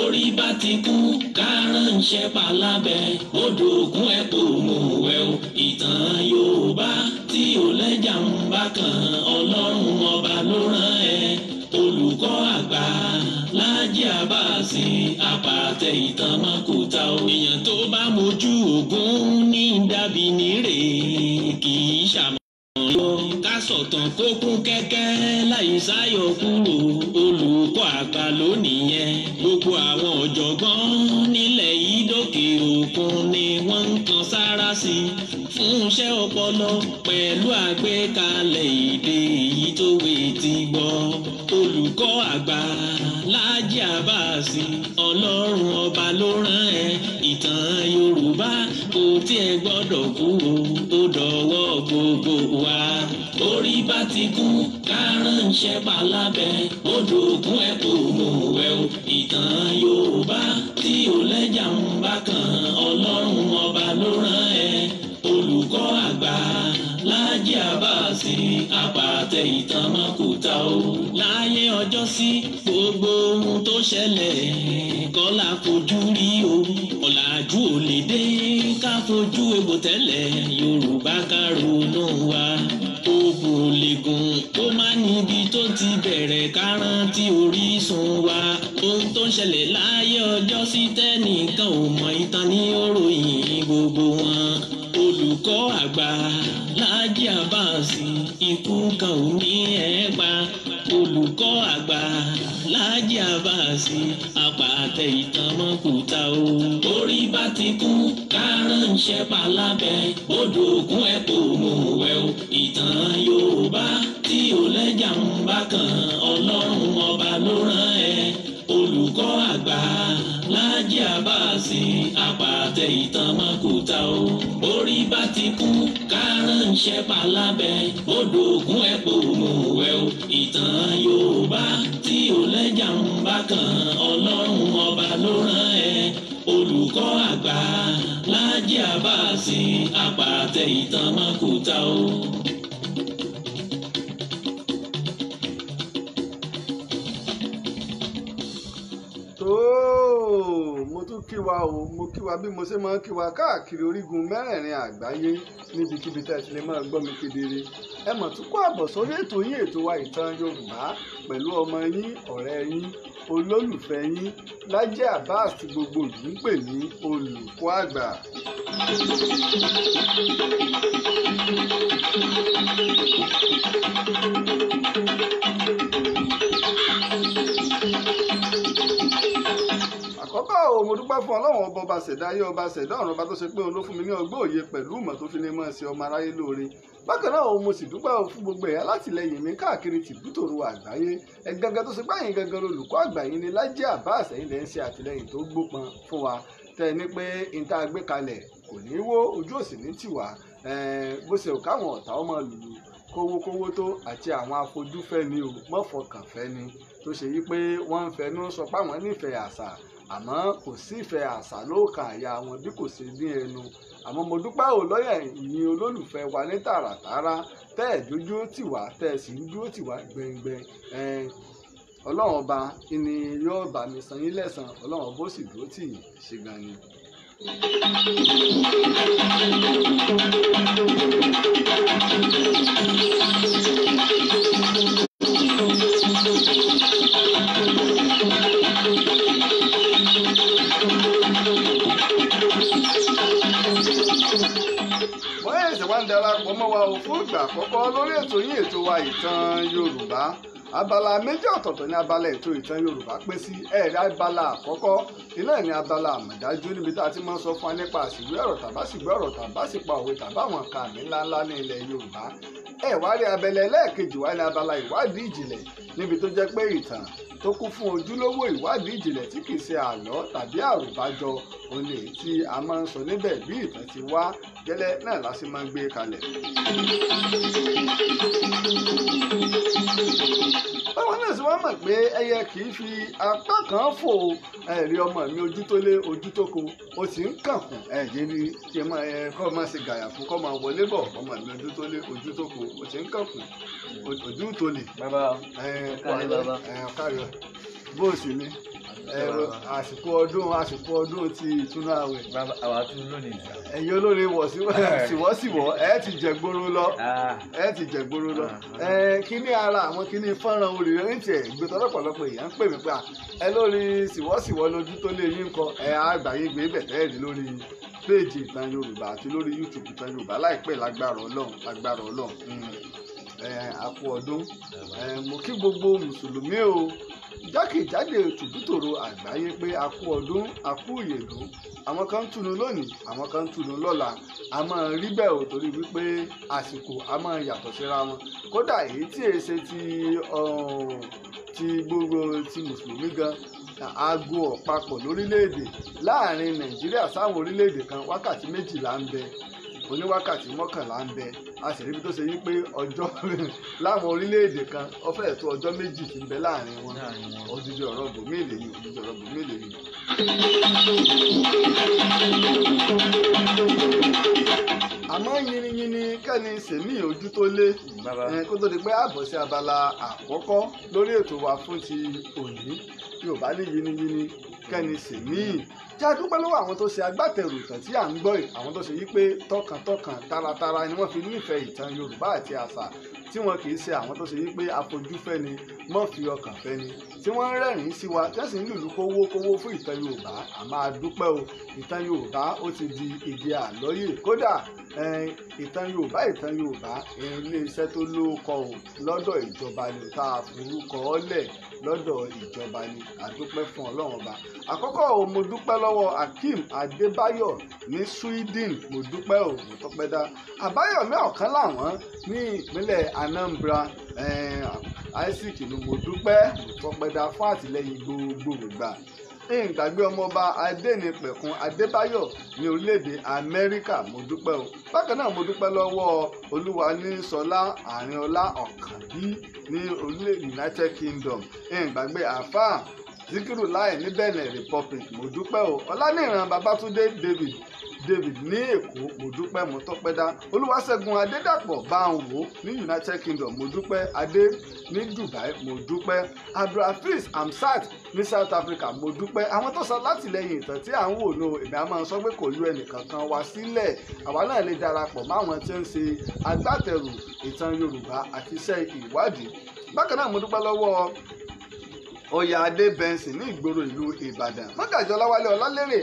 orí bá ti kú kárànṣẹ́ palábẹ́ odò ògùn ẹ̀pọ̀ òmùwẹ̀ o. ìtàn Yorùbá tí ò lẹ́jà ń bá kan Ọlọ́run ọba ló rán ẹ. olùkọ́ àgbà Láàjì Àbáàsì apàtẹ ìtàn mọ́kúta o. èèyàn tó bá mojú ògún ní dàbí nírè kì í ṣàmọ́ ká sọ̀tàn kó kún kẹ́kẹ́ láì sáyọ kúrò. olùkọ́ àgbà lónìí yẹn gbogbo àwọn ọ̀jọ̀gbọ́n nílẹ̀ yìí dókè òkun ni wọ́n ń kan sára sí fún iṣẹ́ ọpọlọ pẹ̀lú àgbékalẹ̀ èdè èyí tó wé ti gbọ́. olùkọ́ àgbà Láàjì Àbáàsì Ọlọ́run ọba ló rán ẹ. ìtàn Yorùbá kò tiẹ̀ gbọ́dọ̀ kúrò ó dọ̀wọ́ gbogbo wa. orí bá ti kú kárànṣẹ́ palábẹ́ odò ògùn ẹ̀pọ̀ òmùwẹ̀ o. ìtàn Yorùbá tí ò lẹ́jà ń bá kan Ọlọ́run ọba ló rán ẹ. olùkọ́ àgbà Láàjì Àbáàsì apàtẹ ìtàn mọ́kúta o. láyé ọjọ́ sí gbogbo ohun tó ṣẹlẹ̀ kọ́lá fojú rí o. ọ̀làjú ò lè dé ká fojú egbò tẹ́lẹ̀ Yorùbá ká ronú wa. ogun ò lè gùn kó má níbi tó ti bẹ̀rẹ̀ ká rántí orísun wa. ohun tó ń ṣẹlẹ̀ láyé ọjọ́ sí tẹ́nìkan ò mọ ìtàn ní òròyìn gbogbo wọn. olùkọ́ àgbà Láàjì Àbáàsì ikú kan ò ní ẹ̀ pa. olùkọ́ àgbà Láàjì Àbáàsì apàtẹ ìtàn mọ́kúta o. orí bá ti kú kárànṣẹ́ palábẹ́ odò ògùn ẹ̀pọ̀ òmùwẹ̀ o. ìtàn Yorùbá tí ò lẹ́jà ń bá kan Ọlọ́run ọba ló rán ẹ. olùkọ́ àgbà Láàjì Àbáàsì apàtẹ ìtàn mọ́kúta o. orí bá ti kú kárànṣẹ́ palábẹ́ odò ògùn ẹ̀pọ̀ òmùwẹ̀ o. ìtàn Yorùbá tí ò lẹ́jà ń bá kan Ọlọ́run ọba ló rán ẹ. olùkọ́ àgbà Láàjì Àbáàsì apàtẹ ìtàn mọ́kúta o. mo tún kí wa o, mo kí wa bí mo ṣe máa ń kí wa káàkiri orígun mẹ́rẹ̀ẹ̀rin àgbáyé níbikíbi tẹ́ ẹ ti lè máa gbọ́ mi kedere. ẹ mọ̀ tún kó àbọ̀ sórí ètò yín, ètò wa ìtàn Yorùbá pẹ̀lú ọmọ yín, ọ̀rẹ́ yín, olólùfẹ́ yín Láàjì Àbáàsì tí gbogbo ìlú ń pè ní olùkọ́ àgbà. àkọ́kọ́ mo dúpẹ́ fún Ọlọ́run ọba ṣẹ̀dá ayé, ọba ṣẹ̀dá ọ̀run, ọba tó ṣe pé òun ló fún mi ní ọgbọ́n òye pẹ̀lú ìmọ̀ tó fi lè mọ̀ sí ọmọ aráyé lóore. bákan náà mo sì dúpẹ́ fún gbogbo ẹ̀yà látìlẹ́yìn mi káàkiri tìbútòrò àgbáyé. ẹ gangan tó ṣe pé àyìn gangan olùkọ́ àgbà yín ni Láàjì Àbáàsì, ẹ̀yin lẹ́ ń ṣe àtìlẹ́yìn tó gbópọn fún wa. tẹ́ ẹ ní pé n tá a gbé kalẹ̀ kò ní wó, ojú òsì ní tiwa. bó ṣe ò káwọn ọ̀tá ọmọ lùlù kówókówó tó àti àwọn afojúfẹ́ ni o mọ́fọkànfẹ́ ni tó ṣe yí pé wọ́n ń fẹnu sọ pé àwọn nífẹ̀ẹ́ àṣà àmọ́ kò sí ìfẹ́ àṣà lóòkà àyà wọn bí kò ṣe ní ẹnu. àmọ́ mo dúpẹ́ ò lọ́yà ìyìn olólùfẹ́ wa ní tààràtàrà tẹ́ ẹ̀ dúdú tì wá tẹ́ ẹ̀ sì ń dúró tì wá gbẹngbẹng. Ọlọ́run ọba ni yóò bá mi san yín lẹ́san, Ọlọ́run ọba ó sì dúró tì yín ṣe gan ni. wá ń darapọ̀ mọ́ wa ò fún ìgbà àkọ́kọ́ lórí ètò yín, ètò wa ìtàn Yorùbá. abala méjì ọ̀tọ̀ọ̀tọ̀ ní abala ètò ìtàn Yorùbá pín sí. abala àkọ́kọ́ iná ní abala àmọ̀dájú níbi tá a ti máa ń sọ fún wa nípa àsìwé ọ̀rọ̀ tàbásìgbé ọ̀rọ̀ tàbásìpa òwe tàbáwọn nǹkan àmì ńláńlá ní ilẹ̀ Yorùbá. wá rí abẹ́lẹ̀ ẹlẹ́ẹ̀kejì wá ní abala ìwádìí ìjìnlẹ̀ níbi tó jẹ́ pé ìtàn tó kún fún ojúlówó ìwádìí ìjìnlẹ̀ tí kì í ṣe àlọ́ tàbí àròbájọ òun lè tí a máa ń sọ níbẹ̀ bí ìtàn ti wá gẹ́lẹ́ náà la sì máa ń gbé kalẹ̀. báwọn náà sì wá mọ̀ pé ẹyẹ kì í fi apá kan fò. ẹ̀rí ọmọ mi ojú tó lé ojú tó ko o sì ń kànkùn ẹ̀jẹ̀ ni kí kọ́ máa ṣe gàyà fún kọ́ máa wọlé bọ̀ ọmọ mi ojú tó lé ojú tó ko o sì ń kànkùn ojú tó lè. bàbá kárí bàbá kárí bó o sì ní àsìkò ọdún ti ìtúnú àwẹ̀. àwa tún lónìí ìjà. ẹ̀yin olórin wọ̀síwọ́ ẹ ti jẹ̀gboro lọ. kíní ara àwọn kíní fọ́nrán olùyọ ní tiẹ̀ gbé tọ́lọ́pọ̀lọpọ̀ èèyàn ń pè mí pé ẹ lórí ṣìwọ́ṣìwọ́ lójú tó lé yín kọ àgbáyé gbé bẹ̀tẹ́ẹ̀lì lórí péèjì Ìtàn Yorùbá àti lórí YouTube Ìtàn Yorùbá láìpẹ́ lágbára Ọlọ́run àkú ọdún mo kí gbogbo mùsùlùmí o jákèjádò tùbútòrò àgbáyé pé àkú ọdún àkú ìyèdún àwọn kan ń túnu lónìí àwọn kan ń túnu lọ́la a máa rí bẹ́ẹ̀ ò torí wípé àsìkò a máa yàtọ̀ síra wọn kódà èyí tí èyí ṣe ti gbogbo ti mùsùlùmí gan aago ọ̀pápọ̀ lórílẹ̀‐èdè láàrin Nàìjíríà sáwọn orílẹ̀‐èdè kan wákàtí 12 ń bẹ oníwákàtí 11 ń bẹ a sì ríbi tó ṣe wípé ọjọ́ láwọn orílẹ̀-èdè kan ó fẹ́ẹ̀ tó ọjọ́ 2 tí ń bẹ láàrin wọn odidi ọ̀rọ̀ bòmíìlì yìí. àmọ́ yìnyínyìnyín kẹ́ni sèmí ojú tó lé kó tó di pé àbọ̀ sí abala àkọ́kọ́ lórí ètò wa fún ti òní Yorùbá ní yìnyínyìnyín kẹ́ni sèmí tí a dúpẹ́ lọ́wọ́ àwọn tó ṣe agbátẹrù ìtàn tí à ń gbọ́ yìí àwọn tó ṣe yí pé tọkàntọkàn taratara ni wọ́n fi nífẹ̀ẹ́ ìtàn Yorùbá àti àṣà tí wọn kì í ṣe àwọn tó ṣe yí pé afojúfẹ́ ni mọ́ fi ọkàn fẹ́ ni tí wọ́n ń rẹ́rìn-ín sí wa tí wọ́n sì ń lùlù kówó fún ìtàn Yorùbá a máa dúpẹ́ o ìtàn Yorùbá ó ti di ìdí àlọ́yè kódà ìtàn Yorùbá ilé-iṣẹ́ tó lóko o lọ́dọ̀ ìjọba ni tá a forúkọ ọ́lẹ̀ lọ́dọ̀ ìjọba ni àdúpẹ́ fún Ọlọ́run ọba àkọ́kọ́ mo dúpẹ́ lọ́wọ́ Akeem Adébáyọ̀ ní Sweden mo dúpẹ́ o mo tọ́pẹ́ dá Àbáyọ̀mí ọ̀kan làwọn ní ìpínlẹ̀ Anambra Isaac ni mo dúpẹ́ mo tọ́pẹ́ dá fún àtìlẹ́yìn gbogbo ìgbà ìgbàgbé ọmọọba Adénípẹ̀kun Adébáyọ̀ ní orílẹ̀-èdè Amẹ́ríkà mo dúpẹ́ o bákan náà mo dúpẹ́ lọ́wọ́ Olúwaníṣọlá Àrínọlá Ọ̀kànbí ní orílẹ̀ United Kingdom ìgbàgbé àfáà Zikiru Láì ní Benin Republic mo dúpẹ́ o Ọláníran Babátúndé David ní Èkó mo dúpẹ́ mo tọ́pẹ́ dá Olúwaṣẹ́gun Adédàpọ̀ Báńwò ní United Kingdom mo dúpẹ́ Adé ní Dubai mo dúpẹ́ Abdulhafiz Hamsat ní South Africa mo dúpẹ́ àwọn tó sọ látìlẹ́yìn ìtàn tí à ń wò ló èmi a máa sọ pé kò yọ ẹnìkankan wá sílẹ̀ àwa náà lè darapọ̀ máwọn tí ń ṣe agbátẹrù ìtàn Yorùbá àti iṣẹ́ ìwádìí bákan náà mo dúpẹ́ lọ́wọ́ Ọ̀yà Adé Benson ní ìgboro ìlú Ìbàdàn Mọ́gàjí Ọláwálé Ọlálérè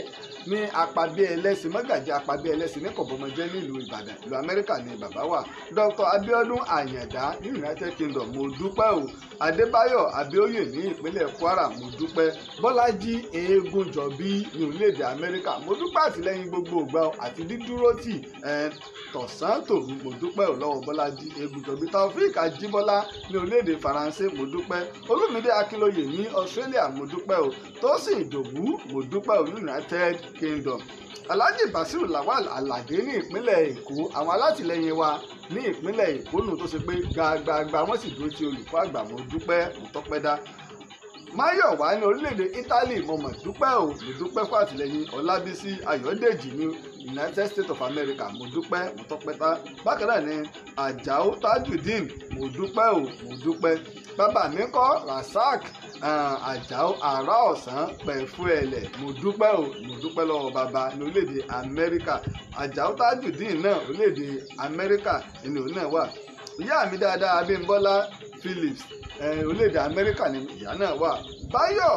ní Apàbí Ẹlẹ́sìn Mọ́gàjí Apàbí Ẹlẹ́sìn ní Kọ̀bọ̀mọjẹ́ nílùú Ìbàdàn ìlú Amẹ́ríkà ní bàbá wa Dr. Abíọ́dún Àyàndá ní United Kingdom mo dúpẹ́ o Adébáyọ̀ Abíóyè ní ìpínlẹ̀ Kwara mo dúpẹ́ Bọ́lájí Eégúnjọbí ní orílẹ̀-èdè Amẹ́ríkà mo dúpẹ́ àtìlẹ́yìn gbogbo ìgbà àti dídúró tì tọ̀sán tòru mo dúpẹ́ lọ́wọ́ Bọ́lájí Eégúnjọbí Taofik Ajíbọ́lá ní orílẹ̀-èdè Faransé mo dúpẹ́ Olúmídé Akínlóyè ní Australia mo dúpẹ́ o Tósìn Ìdòwú mo dúpẹ́ o United Kingdom Alhaji Basiru Lawal Alade ní ìpínlẹ̀ Èkó àwọn alátìlẹyìn wa ní ìpínlẹ̀ Èkó nù tó ṣe pé gbàgbàgbà wọ́n sì dúró ti olùkọ́ àgbà mo dúpẹ́ mo tọ́pẹ́ dá Máyọ̀wá ní orílẹ̀-èdè Italy mo mọ̀ dúpẹ́ o mo dúpẹ́ fún àtìlẹyìn Ọlábísí Ayọ̀dèjì ní United States of America mo dúpẹ́ mo tọ́pẹ́ tá bákan náà ní Àjàó Tajudeen mo dúpẹ́ o mo dúpẹ́ bàbá mi kọ́ Rasak Àjàó Àrà Ọ̀sán Pẹ̀fú Ẹ̀lẹ̀ mo dúpẹ́ o mo dúpẹ́ lọ́wọ́ bàbá ní orílẹ̀-èdè Amẹ́ríkà Àjàó Tajudeen náà orílẹ̀-èdè Amẹ́ríkà nínú náà wà ìyá mi dáadáa Abímbọ́lá Phillips orílẹ̀-èdè Amẹ́ríkà ni ìyá náà wà Báyọ̀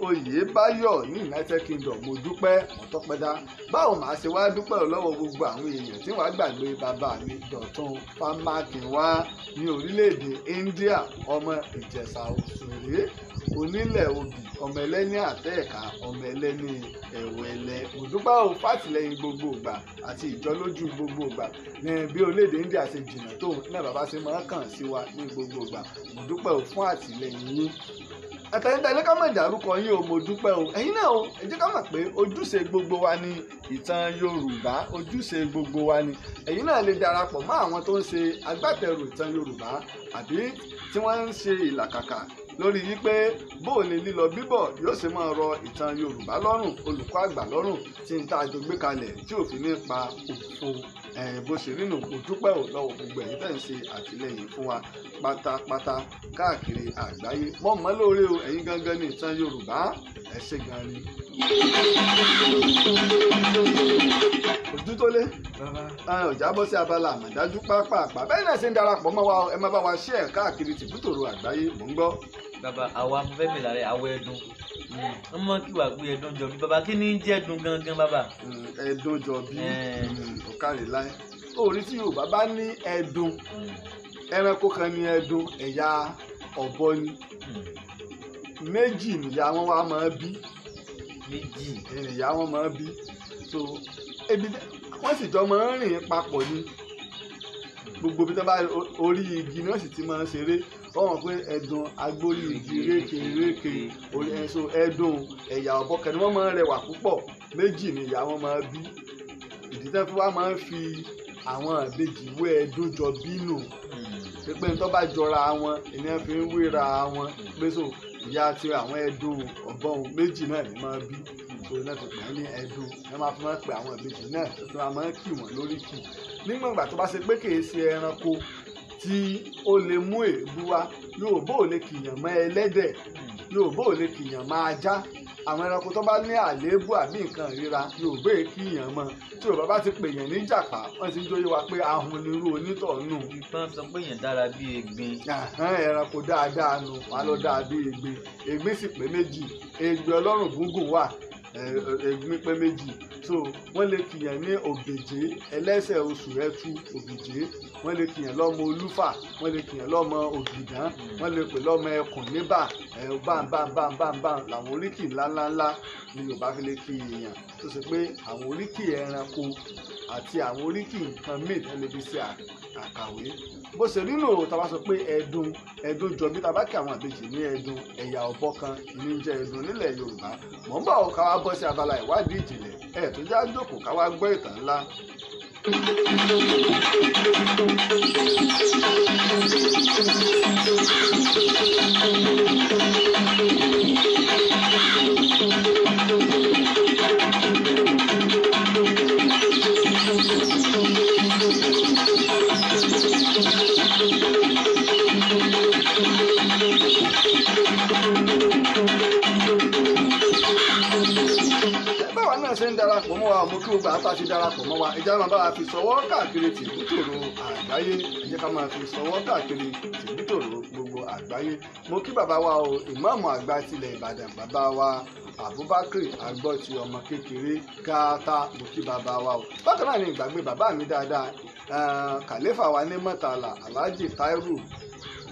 Oyèbáyọ̀ ní United Kingdom mo dúpẹ́ mo tọ́pẹ́ dá báwo màá ṣe wá dúpẹ́ lọ́wọ́ gbogbo àwọn èèyàn tí wàá gbàgbé bàbá mi Dọ̀tun Fámákinwá ní orílẹ̀-èdè India ọmọ Ìjẹ̀ṣà Òṣèré onílẹ̀ obì ọmọ ẹlẹ́ni àtẹ́ẹ̀ká ọmọ ẹlẹ́ni ẹ̀wẹ̀lẹ̀ mo dúpẹ́ o fàtìlẹ́yìn gbogbo ìgbà àti ìjọlójú gbogbo ìgbà bí orílẹ̀-èdè India ṣe jìnnà tó náà bàbá ṣe máa kàn sí wa ní gbogbo ìgbà mo dúpẹ́ o fún àtìlẹ́yìn yín ẹ̀tẹ̀yìntẹ̀lẹ́ ká mọ̀ ìdárúkọ yín o mo dúpẹ́ o ẹ̀yin náà o ẹ jẹ́ ká mọ̀ pé ojúṣe gbogbo wa ni ìtàn Yorùbá ojúṣe gbogbo wa ni ẹ̀yin náà lè darapọ̀ mọ́ àwọn tó ń ṣe agbátẹrù ìtàn Yorùbá àbí tí wọ́n ń ṣe ìlàkàkà lórí wípé bóòlù lílọ bíbọ̀ yóò ṣe máa rọ ìtàn Yorùbá lọ́rùn olùkọ́ àgbà lọ́rùn tí ń tá a jọ gbé kalẹ̀ tí òfin ní pa òfo bó ṣe rí nù. Mo dúpẹ́ ò lọ́wọ́ gbogbo ẹ̀yin tẹ́ ń ṣe àtìlẹ́yìn fún wa pátápátá káàkiri àgbáyé. Mọ́ mọ́ lóore o, ẹ̀yin gangan ní ìtàn Yorùbá, ẹ ṣé gan ni. Ojú tó lé ọjà bọ́ sí abala àmọ̀dájú pápápá bẹ́ẹ̀ náà ṣe ń darapọ̀ mọ́ wa ẹ má bá wa share káàkiri tìbútòrò àgbáyé. Mò ń gbọ́. Bàbá àwa mo fẹ́ bèèrè àwọ̀ ẹ̀dùn wọ́n mọ̀ kí wà pé ẹ̀dùn jọ bí bàbá kí ni ń jẹ́ ẹ̀dùn gangan bàbá. Ẹ̀dùn jọ bí ọ̀kàrí láì orí tí Yorùbá bá ní ẹ̀dùn ẹranko kan ní ẹ̀dùn ẹ̀yà ọ̀bọ ni méjì nìyá wọn wá máa bí méjì ìyá wọn máa bí so ebi wọ́n sì jọ máa ń rìn papọ̀ ni gbogbo bí wọ́n bá orí igi ni wọ́n sì ti máa ń ṣeré wọ́n mọ̀ pé ẹ̀dùn agbórí igi rékèrékè so ẹ̀dùn ẹ̀yà ọ̀bọ kan ni wọ́n máa ń rẹwà púpọ̀ méjì ni ìyá wọn máa bí ìdí tẹ́ fi wá máa ń fi àwọn ìbejì wé ẹ̀dùn jọ bínú pé tó bá jọra wọn ènìyàn fi ń wéra wọn pé so ìyá àti àwọn ẹ̀dùn ọ̀bọ méjì náà ni máa bí so náà tó pè é ní ẹ̀dùn ẹ máa fi máa ń pè àwọn ìbejì náà tó máa ń kì wọ́n lórí kì nígbà ìgbà tó bá ṣe pé kì í ṣe ẹranko tí ó lè mú èébú wá Yorùbá ò lè kìyàn mọ́ ẹlẹ́dẹ̀ Yorùbá ò lè kìyàn mọ́ ajá àwọn ẹranko tó bá ní àléébù àbí nǹkan ìríra Yorùbá kìyàn mọ́ tí Yorùbá bá ti pè yàn ní jàpá wọ́n ti ń jóyè wa pé ahun nírú onítọ̀ọ̀nù. ìtàn sọ pé yẹn dára bí egbin. ẹranko dáadáa nu wà lọ dáa bí egbin egbin sì pé méjì egbin ọlọ́rùn gúngùn wà egbin pé méjì so wọ́n lè kìyàn ní òbèjé ẹlẹ́sẹ̀ oṣù ẹtù òbèjé wọ́n lè kìyàn lọ́mọ olúfà wọ́n lè kìyàn lọ́mọ ògìdán wọ́n lè pè lọ́mọ ẹkùn níbà bámbámbámbámbám làwọn oríkì ńláńláńlá ni Yorùbá fi lè kí èèyàn tó ṣe pé àwọn oríkì ẹranko àti àwọn oríkì nǹkan míì tó lè fi ṣe àkàwé bó ṣe rí nù tá a bá sọ pé ẹ̀dùn jọ bí tá a bá kí àwọn àbejì ní ẹ̀dùn ẹ̀yà ọ̀bọ kan ìní jẹ́ ẹ̀dùn nílẹ̀ Yorùbá mọ̀ ń bọ̀ ọ́ ká wá bọ́ sí abala ìwádìí ìjìnlẹ̀ ẹ̀ tó já jókòó ká wá gbọ́ ìtàn ńlá. Báwa náà ṣe ń darapọ̀ mọ́ wa mo kí gbogbo àtà ti darapọ̀ mọ́ wa ẹjẹ́ máa bá wa fi sọwọ́ káàkiri tìbútòrò àgbáyé ẹjẹ́ ká máa fi sọwọ́ káàkiri tìbútòrò gbogbo àgbáyé mo kí bàbá wa o ìmáàmù àgbà tilẹ̀ Ìbàdàn bàbá wa Abubakar agbọ́ ti ọmọ kékeré káàtà mo kí bàbá wa o bákan náà ni ìgbàgbé bàbá mi dáadáa kàlẹ́fà wa ní Mọ́tàlá Alhaji Tairu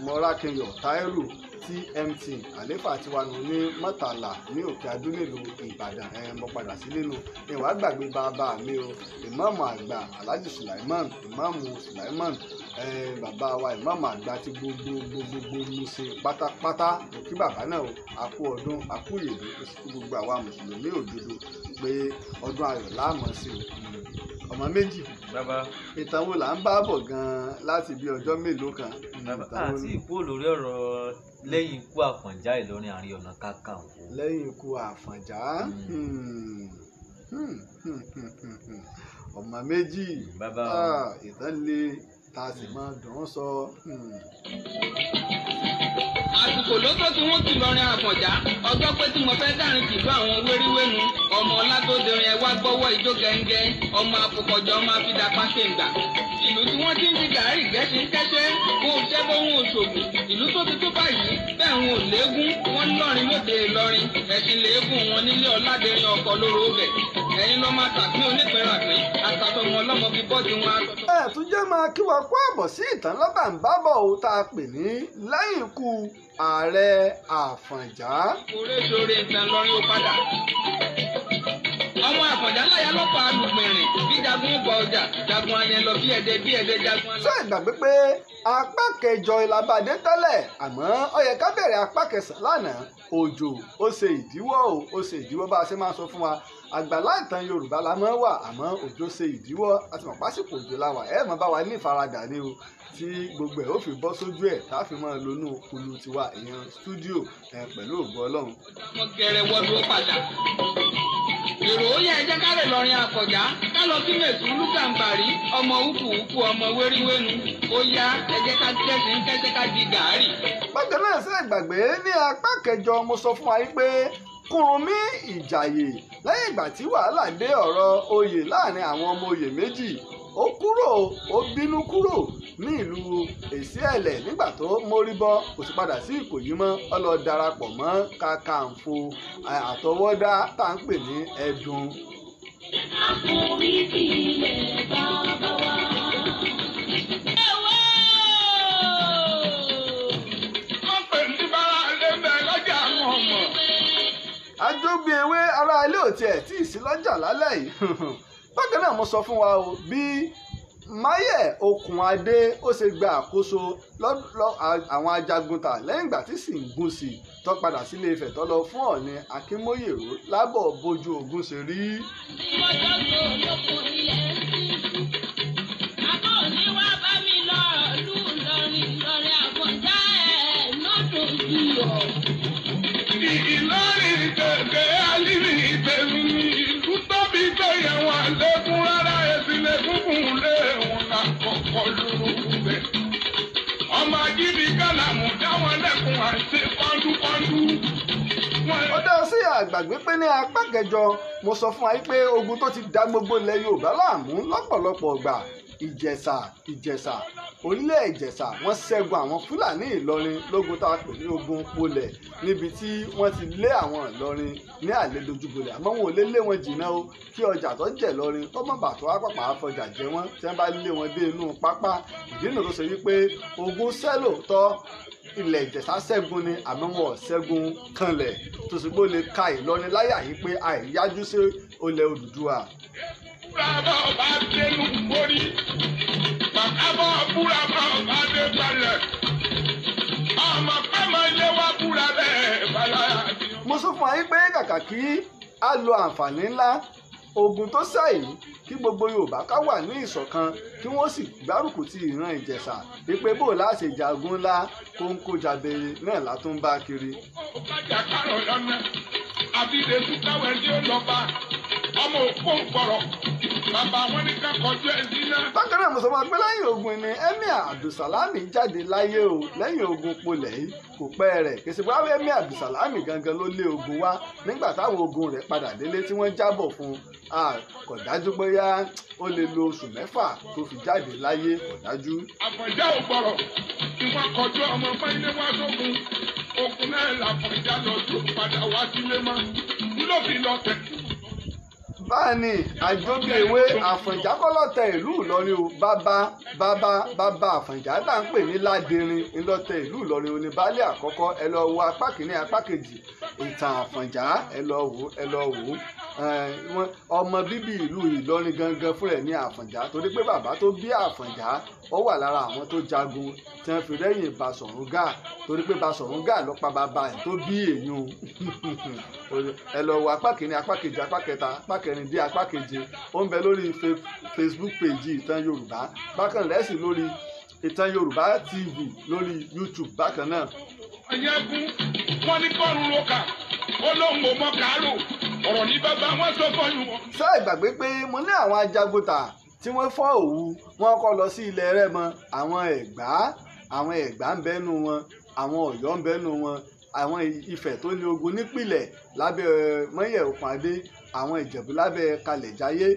Mọ́rákinyọ̀ Tairu TMT àléfà tiwa nù ní Mọ́tàlá ní Òkè Adó nílùú Ìbàdàn mo padà sí nínú ìwà gbàgbé bàbá mi o ìmáàmù àgbà Alhaji Sulaiman ìmáàmù Sulaiman bàbá wa ìmáàmù àgbà ti gbogbo ní ṣe pátápátá mo kí bàbá náà o àkú ọdún àkú ìyèdè ó sì kí gbogbo àwa mùsùlùmí òdodo pé ọdún ayọ̀ láàmú sí o ọmọ méjì ìtàn wo là ń bá bọ̀ gan-an láti bí ọjọ́ mélòó kan. àti ìkú olórí ọ̀rọ̀ lẹ́yìn ikú Àfọ̀njá Ìlọrin Ààrẹ Ọ̀nà Kakanfò. lẹ́yìn ikú Àfọ̀njá ọmọ méjì ìtàn lè ta sì máa dùn ún sọ. àsìkò ló tó tí wọ́n ti lọrin Àfọ̀njá ọjọ́ pé tí mo fẹ́ dárin tìlú àwọn wéríwénu ọmọ ọlátòdìrín ẹwà gbọ́wọ́ ijó gẹ́ngẹ́ ọmọ àpòkọ̀jọ́ ọmọ afidapá kéńgbà ìlú tí wọ́n ti ń di gàárì gẹ́sí ń kẹ́sẹ́ wọn ò jẹ́ bó wọn ò ṣògùn ìlú tó ti tó báyìí bẹ́ẹ̀ wọn ò léegun wọn lọ́rin lóde Ìlọrin ẹ̀sìn léegun wọn nílé ọ̀làdẹ̀rin ọkọ̀ lóró bẹ̀ ẹ̀yin lọ́ máa tàbí onípẹ̀ràpín àtàtọ̀mọ ọlọ́mọ fi bọ́ọ̀dì wọn àtọ̀tọ̀. ẹ tún jẹ́ máa kí wa kó àbọ̀ sí ìtàn lọ́bàǹbábọ̀ ò tá a pè ní lẹ́yìn ikú Ààrẹ Àfọ̀njá. oríṣiríṣi ìtàn lọrin ó padà ọmọ Àfọ̀njá láyà lọ́pàá alùpùpìnrin bí jagun ń bọ ọjà jagun ayẹn lọ bí ẹdẹ jagun alọ. ṣé ìgbàgbé pé apá kẹjọ ìlàbàdé tẹ́lẹ̀ àmọ́ ó yẹ ká bẹ̀rẹ̀ apá kẹsàn-án lánàá òjò ó ṣe ìdíwọ́ bá a ṣe máa sọ fún wa àgbàlá ìtàn Yorùbá la máa wà àmọ́ òjò ṣe ìdíwọ́ àti mọ̀pásìkò òjò la wà ẹ̀ mọ̀ bá wa ní ìfaradà ni o tí gbogbo ẹ̀ ó fi bọ́ sójú ẹ̀ tá a fi máa lonú kulu tiwa ìyẹn stúdíò pẹ̀lú ògo Ọlọ́run. wọ́n gẹ̀rẹ̀ wọ́dún padà èrò ó yẹ ẹ jẹ́ ká lè lọrin Àfọ̀njá ká lọ sí mẹ̀sùn lùgàǹbàrí ọmọ ukù ọmọ wéríwénu ó yá ẹ jẹ́ ká tẹ̀sí ń kẹ́sẹ́ ká di gàárì. bákan náà ṣe gbàgbé ní apá kẹjọ mo sọ fún wa pé Kúrúnmí Ìjàyè lẹ́yìn ìgbà tí wàhálà dé ọ̀rọ̀ oyè láàrin àwọn ọmọ oyè méjì ó bínú kúrò ní ìlú Èsìẹ̀lẹ̀ nígbà tó mórí bọ́ kò sì padà sí Ìkòyí mọ́ ó lọ darapọ̀ mọ́ Kakanfò àtọwọ́dá tá à ń pè ní Ẹdùn. Àjọgbé ewé ará ilé ò tiẹ̀ tí ì sí lọ́jà lálẹ́ yìí bákan náà mo sọ fún wa o bí Máyẹ̀ Okùnadé ó ṣe gba àkóso àwọn Ajagunta lẹ́yìn ìgbà tí Ṣìngúnṣì tó padà sílé Ifẹ̀ tó lọ fún Ọọ̀ni Akínmóyèrò lábọ̀ bójú ogun ṣe rí. Ìlọrin gẹ̀gẹ̀ alírí ìbẹ̀rù ni ìlú tóbi tó yẹ wọn lẹ́kún rárá ẹ̀sìnlẹ̀ gúngùn lé wọn là kọ̀kọ́ lóru bẹ̀. ọmọ agídí kálàmù dáwọn lẹ́kùn àti pọ́ndúpọ́ndú. ó dá sí àgbàgbé pé ní apá kẹjọ mo sọ fún wa pé ogun tó ti dá gbogbo ilẹ̀ Yorùbá láàmú lọ́pọ̀lọpọ̀ ìgbà Ìjẹ̀ṣà orílẹ̀ Ìjẹ̀ṣà wọ́n ṣẹ́gun àwọn Fúlàní Ìlọrin lógun tá a pè ní ogun Polẹ̀ níbi tí wọ́n ti lé àwọn Ìlọrin ní àlédojúbolẹ̀ àmọ́ wọn ò lé wọn jìnnà o kí ọjà tó jẹ̀ lọrin tó mọ̀ bàtọ́ àpàpà àfọjà jẹ wọ́n tí wọ́n bá lé wọn dé inú pápá ìdí nìyẹn tó ṣe wípé ogun sẹ́lò tọ́ ilẹ̀ Ìjẹ̀ṣà ṣẹ́gun ni àmọ́ wọn ò ṣẹ́gun kanlẹ̀ tó sì gbó lè ka Ìlọrin láyà yìí pé àìyájú sí olè Odùduwà. Búrabọ̀ bá dénú mórí, bàbá búrabọ̀ bá dé balẹ̀, ọmọ pẹ́mọ ilé wa búra bẹ́ẹ̀ bala. Mo sọ fún wa pé kàkà kí a lo àǹfààní ńlá ogun tó ṣàyí kí gbogbo Yorùbá ká wà ní ìṣọ̀kan kí wọ́n sì gbárùkù ti ìran Ìjẹ̀ṣà wípé bó láṣẹ jagun ńlá kóńkó jabere náà látún bá kiri. Ó kájà kárọ̀ lọ́nà àbí ìdètú táwọn ẹni ó lọ bá ọmọ òpó gbọ̀rọ̀ bàbá wọn ní ká kọjú ẹ̀ sí náà. bákan náà mo sọ fún wa pé lẹ́yìn ogun ni Emir Abdulsalami jáde láyé o lẹ́yìn ogun Polẹ̀ yìí kò pẹ́ rẹ̀ kèsì pé àwọn Emir Abdulsalami gangan ló lé ogun wá nígbà táwọn ogun rẹ̀ padà délé tí wọ́n jábọ̀ fún un kò dájú bóyá ó lè lo oṣù 6 tó fi jáde láyé kò dájú. Àfọ̀njá ò gbọ̀rọ̀ tí wọ́n kọjú ọmọ fáyínlé wá sógun ogun náà làfọ̀njá lọ tó padà wá sílé mọ́ ló fi lọ tẹ̀. báàní àjọbí ewé Àfọ̀njá kọ́lọ́tẹ̀ ìlú Ìlọrin o bàbá Àfọ̀njá là ń pè ní Ládẹrin ńlọtẹ̀ ìlú Ìlọrin oníbàálẹ̀ àkọ́kọ́ ẹ lọ wo apá kìíní apá kejì ìtàn Àfọ̀njá ẹ lọ wò ọmọ bíbí ìlú Ìlọrin gangan fún ẹ ní Àfọ̀njá torí pé bàbá tó bí Àfọ̀njá ó wà lára àwọn tó jagun tí wọ́n fi rẹ́yìn Basọ̀rún Gáà torí pé Basọ̀rún Gáà ló pa bàbá ẹ̀ tó bí èèyàn ẹ lọ wo apá kìíní apá kejì apá kẹta apá kẹrin dé apá keje ó ń bẹ lórí Facebook page Ìtàn Yorùbá bákan lẹ́sì lórí Ìtàn Yorùbá TV lórí YouTube bákan náà. ẹ̀yẹ́gún wọ́n ní kọ́run lóka ó lóun ò mọ kàárò ọ̀rọ̀ ní bàbá wọn sọ fọyín wọn. ṣé ìgbàgbé pé mo ní àwọn Ajagunta tí wọ́n fọ́ Òwu wọ́n kọ́ lọ sí ilẹ̀ Rẹ́mọ àwọn Ẹ̀gbá ń bẹ́nu wọn àwọn Ọ̀yọ́ ń bẹ́nu wọn àwọn Ifẹ̀ tó ní ogun nípìlẹ̀ lábẹ́ Máyẹ̀ Okùnadé àwọn Ìjẹ̀bú lábẹ́ Kalẹ̀jáyé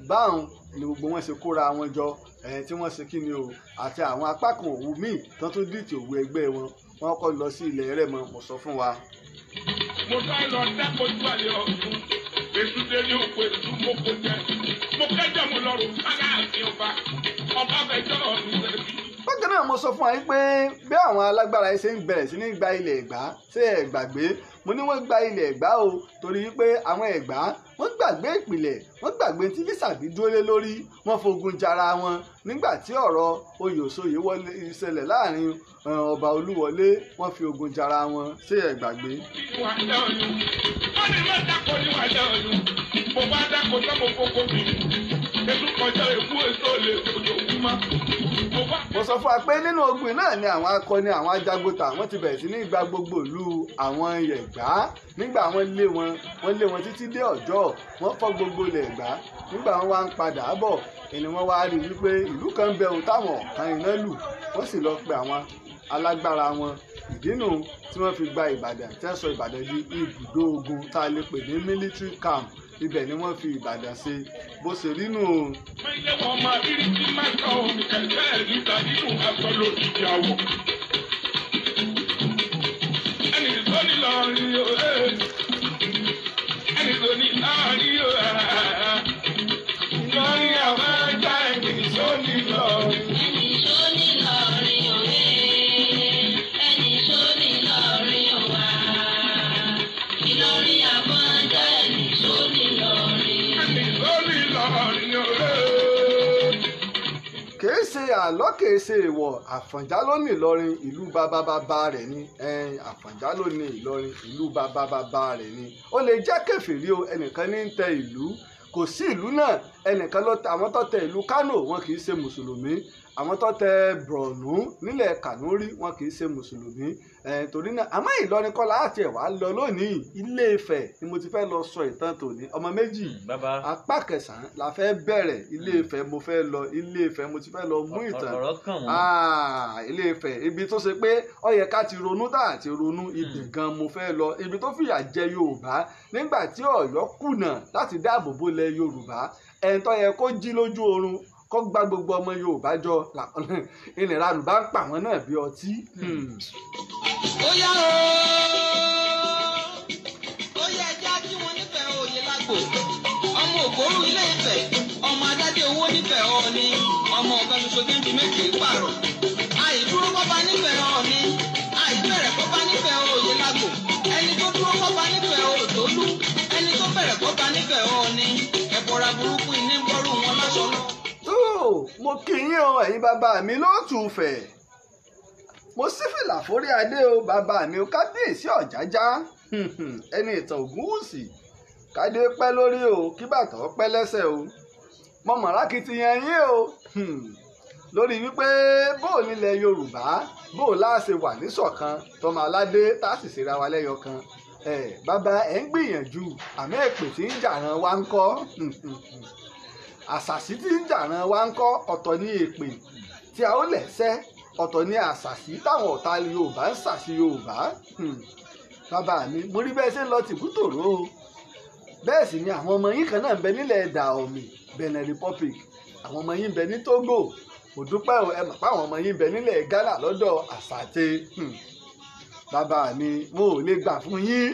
báwọn ni gbogbo wọn ṣe kóra wọn jọ tí wọ́n ṣe kí ni o àti àwọn apá kan Òwu míì tán tó dìtì Òwu ẹgbẹ́ wọn wọ́n kọ́ lọ sí ilẹ̀ Rẹ́mọ mo sọ fún wa. Mo fẹ́ lọ dákojú àlẹ́ ọ̀tún ètò délé òkú ètò mo kò jẹ mo kẹjọ mo lọ rò Aláàfin ọba fẹjọ́ ọ̀run rẹ̀. bákan náà mo sọ fún wa pé bí àwọn alágbára ṣe ń bẹ̀rẹ̀ sí ní gba ilẹ̀ Ẹ̀gbá ṣé ẹ gbàgbé mo ní wọ́n gba ilẹ̀ Ẹ̀gbá o torí pé àwọn Ẹ̀gbá wọ́n gbàgbé ìpìlẹ̀ wọ́n gbàgbé tí Lísàbí dúró lé lórí wọ́n fogun jara wọn nígbà tí ọ̀rọ̀ oyè òsòyè wọlé ìṣẹ̀lẹ̀ láàrin ọba Olúwọlé wọ́n fi ogun jara wọn ṣé ẹ gbàgbé. wọ́n ní wọ́n dákọ̀ ní wàlẹ́ ọ̀yún mo bá dákọ̀ tó mo kókó mi ètò kọjá èkú èso lè tòjò kú má. mo sọ fún wa pé nínú ogun náà ni àwọn akọni àwọn ajagunta wọ́n ti bẹ̀rẹ̀ sí ní gba gbogbo ìlú àwọn Ẹ̀gbá nígbà wọ́n lé wọn títí dé Ọ̀jọ́ wọ́n fọ́ gbogbo ilẹ̀ Ẹ̀gbá nígbà wọ́n wá ń padà bọ̀ ẹni wọ́n wá rí wípé ìlú kan bẹ ohun táwọn ọ̀kan iná lù wọ́n sì lọ pe àwọn alágbára wọn ìdínú tí wọ́n fi gba Ìbàdàn tí wọ́n sọ Ìbàdàn di ibùdó ogun tá a lè pè ní military camp ibẹ̀ ni wọ́n fi Ìbàdàn ṣe bó ṣe rí nù. ilé wọn máa rí tí máa ń kọ́ omi kẹ̀kẹ́ ẹ̀rí tàbí nù aṣọ lójijì àwọ̀. ẹnì tó ní lọ́ọ̀rìn o ẹnì tó ní láàrin o Ìlọrin àwọn ajá ẹnì tó ní lọ́ọ̀rìn. kìí ṣe àlọ́ kìí ṣe èèwọ̀ Àfọ̀njá ló ní Ìlọrin ìlú bàbá bàbá rẹ̀ ni Àfọ̀njá ló ní Ìlọrin ìlú bàbá bàbá rẹ̀ ni ó lè jẹ́ kèfèrí o ẹnìkan ní ń tẹ ìlú kò sí ìlú náà ẹnìkan ló tẹ àwọn tó tẹ ìlú Kánò wọn kìí ṣe mùsùlùmí àwọn tó tẹ Borno nílẹ̀ Kànúrí wọn kìí ṣe mùsùlùmí torí náà àmọ́ Ìlọrin kọ́ láti ẹ̀ wá lọ lónìí Ilé Ifẹ̀ ni mo ti fẹ́ lọ sọ ìtàn tòní ọmọ méjì apá kẹsàn-án la fẹ́ bẹ̀rẹ̀ Ilé Ifẹ̀ mo fẹ́ lọ Ilé Ifẹ̀ mo ti fẹ́ lọ mú ìtàn Ilé Ifẹ̀ ibi tó ṣe pé ó yẹ ká ti ronú tá àti ronú ibì gan mo fẹ́ lọ ibi tó fìyà jẹ Yorùbá nígbà tí Ọ̀yọ́ kùnà láti dáàbò bo ilẹ̀ Yorùbá ẹni tó yẹ kó jí lójú oorun kó gba gbogbo ọmọ Yorùbá jọ ìnira bá ń pa àwọn náà bí ọtí. ó yá ó yẹ ẹja tí wọn nífẹ̀ẹ́ òye lágbo ọmọ ògbóró Ilé Ifẹ̀ ọmọ adájọ́ owó nífẹ̀ẹ́ Ọọ̀ni ọmọ ọ̀gá ṣoṣo tí ń fi méje pààrọ̀ àìdúró kọ́ba nífẹ̀ẹ́ Ọọ̀ni àìbẹ̀rẹ̀ kọ́ba nífẹ̀ẹ́ òye lágbo ẹni tó dúró kọ́ba nífẹ̀ẹ́ Òtòlú ẹni tó bẹ̀rẹ̀ kọ́ba nífẹ̀ẹ́ Ọọ̀ni ẹ̀bọ̀ra burúkú ìní ń bọ́rù wọn láṣọ lọ. mo kí yín o ẹ̀yin bàbá mi lóòtú Ifẹ̀ mo sí fìlà forí adé o bàbá mi o kábíyèsí Ọ̀jájá ẹni ìtàn Ògúnwùsì kádé pẹ́ lórí o kí bàtà pẹ́ lẹ́sẹ̀ o mo mọ̀rá kìtìyàn yín o lórí wípé bóò nílẹ̀ Yorùbá bóò láàṣẹ wà níṣọ̀kan tọmọ aládé tá a sì ṣera wa lẹ́yọ kan bàbá ẹ̀ ń gbìyànjú àmọ́ èpè tí ń jàrán wa ń kọ́ àṣàṣì tí ń jàrán wa ń kọ́ ọ̀tọ̀ ní èpè tí a ó lẹ́sẹ̀ ọ̀tọ̀ ní àṣàṣì táwọn ọ̀tá Yorùbá ń ṣàṣì Yorùbá bàbá mi mo rí bẹ́ẹ̀ ṣe ń lọ tìbútòrò o bẹ́ẹ̀ sì ni àwọn ọmọ yín kan náà ń bẹ nílẹ̀ Dahomey Benin Republic àwọn ọmọ yín ń bẹ ní Togo mo dúpẹ́ o ẹ mọ̀ pé àwọn ọmọ yín ń bẹ nílẹ̀ Ghana lọ́dọ̀ Asante bàbá mi mo ò lè gbà fún yín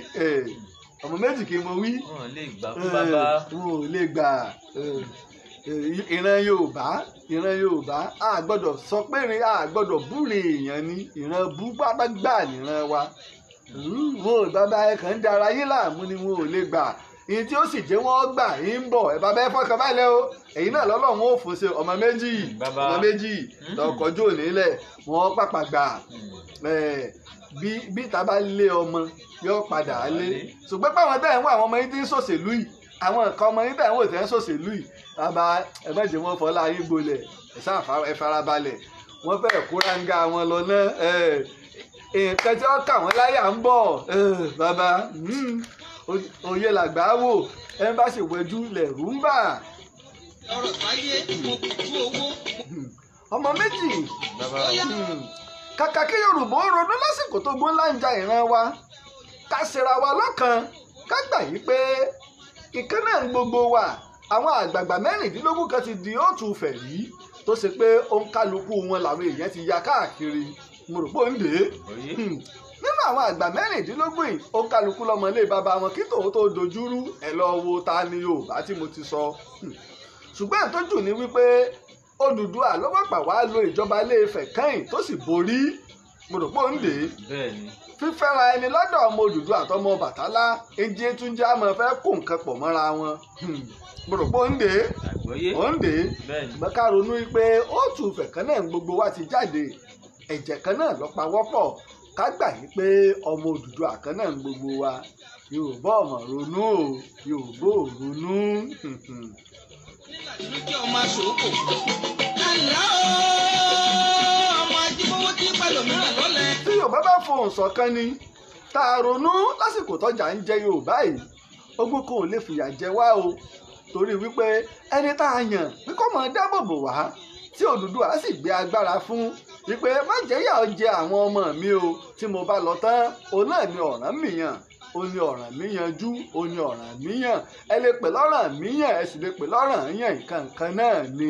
ọmọ méjì kí mo wí wọn ò lè gbà fún bàbá wọn ò lè gbà ìran Yorùbá a gbọ́dọ̀ sọ pé a gbọ́dọ̀ búre èèyàn ni ìran bú pápá gbà níran wa wọn ò bàbá ẹ kàn ń dára yín láàmú ni wọn ò lè gbà ìyẹn tí ó sì jẹ́ wọ́n gbà yín ń bọ̀ ẹ bàbá ẹ fọkàn balẹ̀ o èyí náà lọ́lọ́run ó fòṣe ọmọ méjì tọkọjú ònílẹ̀ wọ́n pàpà gbà bí ìta bá lé ọmọ yóò padà lé ṣùgbọ́n pàwọn tẹ̀ ń wọ àwọn ọmọ yín tí ń ṣòṣèlú yìí àwọn nǹkan ọmọ yín tẹ̀ ń wò tẹ̀ ń ṣòṣèlú yìí bàbá ẹ má jẹ́ wọ́n fọlá yín gbolẹ̀ ẹ farabalẹ̀ wọ́n fẹ́ kóráńgá wọn lọ náà nǹkan tí wọ́n kà wọ́n láyà ń bọ̀ bàbá òye làgbà wò ẹ bá sì wẹjú lẹ̀rú ń bà. ọ̀rọ̀ sáyé mo kù tú owó. ọmọ méjì kàkà kí Yorùbá ó ronú lásìkò tó gbó ńlá ń ja ìran wa ká ṣera wa lọ́kan ká gbà yí pé ìkan náà ń gbogbo wa àwọn àgbààgbà mẹ́rìndínlógún kan ti di Òtù Ifẹ̀ rí tó ṣe pé òǹkálukú wọn làwọn èèyàn ti ya káàkiri mo rò pé ó ń dè é nínú àwọn àgbà mẹ́rìndínlógún yìí òǹkálukú lọ́mọ ilé bàbá wọn kí tòun tó dojúrú ẹ̀ lọ wo ta ni Yorùbá tí mo ti sọ ṣùgbọ́n ìtọ́jú ni wípé Odùduwà ló pàpà wá lo ìjọba Ilé Ifẹ̀ kẹ́yìn tó sì borí mo rò pé ó ń dè é fífẹ́ra ẹni lọ́dọ̀ ọmọ Odùduwà àtọmọ Ọbàtálá ẹnjẹ túnjẹ àmọ́ fẹ́ kó nǹkan pọ̀ mọ́ra wọn mo rò pé ó ń dè é mọ́ká ronú pé Òtù Ifẹ̀ kan náà gbogbo wa ti jáde ẹ̀jẹ̀ kan náà ló pa wọ́pọ̀ ká gbà yí pé ọmọ Odùduwà kan náà gbogbo wa Yorùbá ọmọ ronú o Yorùbá ò ronú. ló jẹ́ ọmọ aṣòókò. ẹ̀lẹ́ o ọmọ ajíbówó tí pẹ̀lòmíràn lọ́lẹ̀. tí Yorùbá bá fohùn ṣọ̀kan ni tá a ronú lásìkò tọ́jà ń jẹ Yorùbá yìí ogun kan ò lè fìyà jẹ wá o torí wípé ẹni tá a yàn pé kó máa dáàbò bò wá tí Odùduwà sì gbé agbára fún wípé má jẹ́ yà ó jẹ àwọn ọmọ mi o tí mo bá lọ tán òun náà ni Ọ̀rànmíyàn ó ní Ọ̀rànmíyànjú ó ní Ọ̀rànmíyàn ẹ lè pè lọ́rànmíyàn ẹ sì lè pè lọ́rànyàn nǹkan kan náà ni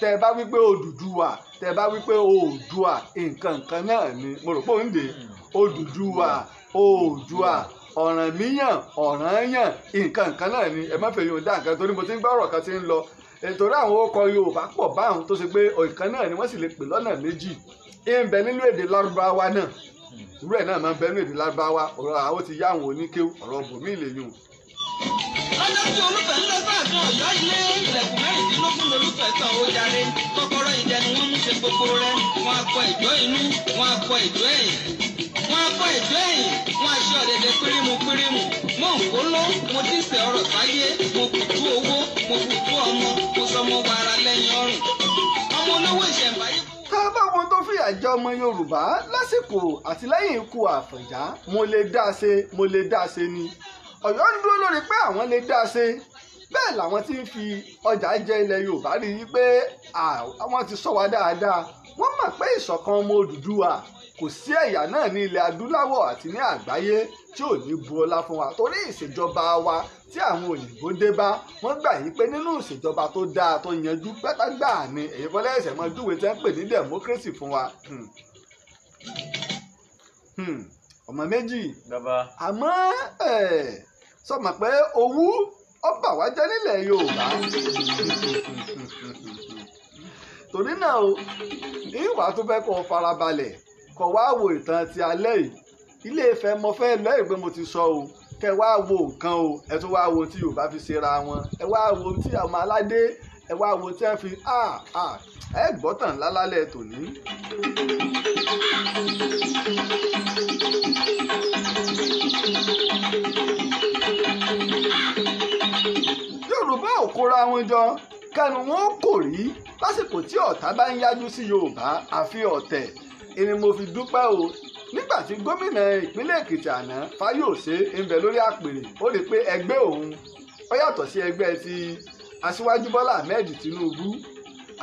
tẹ bá wípé Odùduwà tẹ bá wípé Oòduà nǹkan kan náà ni mo rò pé ó ń dè Odùduwà Oòduà Ọ̀rànmíyàn Ọ̀rànyàn nǹkan kan náà ni ẹ má fẹ́ yóò dá nǹkan torí mo ti ń gbọ́ ọ̀rọ̀ kan tí ń lọ nítorí àwọn orúkọ Yorùbá pọ̀ báwọn tó ṣe pé ọ̀kan náà ni wọ́n sì lè pè lọ́nà méjì ń bẹ nínú èdè Lárúbáwá náà irú ẹ̀ náà máa ń bẹ nínú èdè Lárúbáwá ọ̀rọ̀ àwọn ti yá àwọn oníkéwù ọ̀rọ̀ bòmí lè yùn. ọjọ́ tí Olúfẹ́ ń lọ sáàfin Ọ̀yọ́ ilé ilẹ̀kùn mẹ́rìndínlógún lolúfẹ́ tán ó jàre kọ́kọ́rọ́ ìdẹ ni wọ́n mú ṣe gbogbo rẹ̀ wọ́n á kọ ìjọ́ inú wọ́n á kọ ìjọ́ ẹ̀yìn wọ́n á kọ ìjọ́ ẹ̀yìn wọ́n á ṣe ọ̀dẹ̀dẹ̀ pírímù mo ń kó lọ mo ti sẹ ọ̀rọ̀ sáyé mo kù tú owó mo kù tú ọmọ mo sọ mo wàrà lẹ́yìn ọrùn ọmọ olówó ìṣẹ̀ǹbáyé. tá a bá wọn tó fìyà jẹ ọmọ Yorùbá lásìkò àtìlẹ́yìn ikú Àfọ̀njá mo lè dá a ṣe ni Ọ̀yọ́ ń dúró lórí pé àwọn lè dá a ṣe bẹ́ẹ̀ làwọn tí ń fi ọjà jẹ ilẹ̀ Yorùbá rí i pé àwọn ti sọ wá dáadáa wọ́n mọ̀ pé ìṣọ̀kan ọmọ Odùduwà kò sí ẹ̀yà náà ní ilẹ̀ adúláwọ̀ àti ní àgbáyé tí ò ní bu ọlá fún wa torí ìṣèjọba wa tí àwọn òyìnbó dé bá wọ́n gbà yí pé nínú ìṣèjọba tó dáa tó yanjú pátágbà ni èyí fọlẹ́ ẹ̀sẹ̀ mọ́ júwe tí wọ́n ń pè ní democracy fún wa. ọmọ méjì àmọ́ sọmọ pé owú ọba wa jẹ́ nílẹ̀ Yorùbá torí náà o ìwà tó fẹ́ kó farabalẹ̀ kó wá wo ìtàn ti alẹ́ yìí Ilé Ifẹ̀ mo fẹ́ lẹ́yìn pé mo ti sọ o kẹ wá wo nǹkan o ẹ tún wá wo tí Yorùbá fi ṣera wọn ẹ wá wo tí àwọn aládé ẹ wá wo tí wọ́n fi ẹ gbọ́tàn lálálẹ̀ tòní. Yorùbá ò kóra wọn jọ kẹnu wọn kò rí lásìkò tí ọ̀tá bá ń yájú sí Yorùbá àfi ọ̀tẹ̀ ẹni mo fi dúpẹ́ o nígbà tí gómìnà ìpínlẹ̀ Èkìtì àná Fáyọ̀ṣe ń bẹ lórí àpèrè ó rí i pé ẹgbẹ́ òun ó yàtọ̀ sí ẹgbẹ́ ti Aṣíwájú Bọ́lá Ahmed Tinubu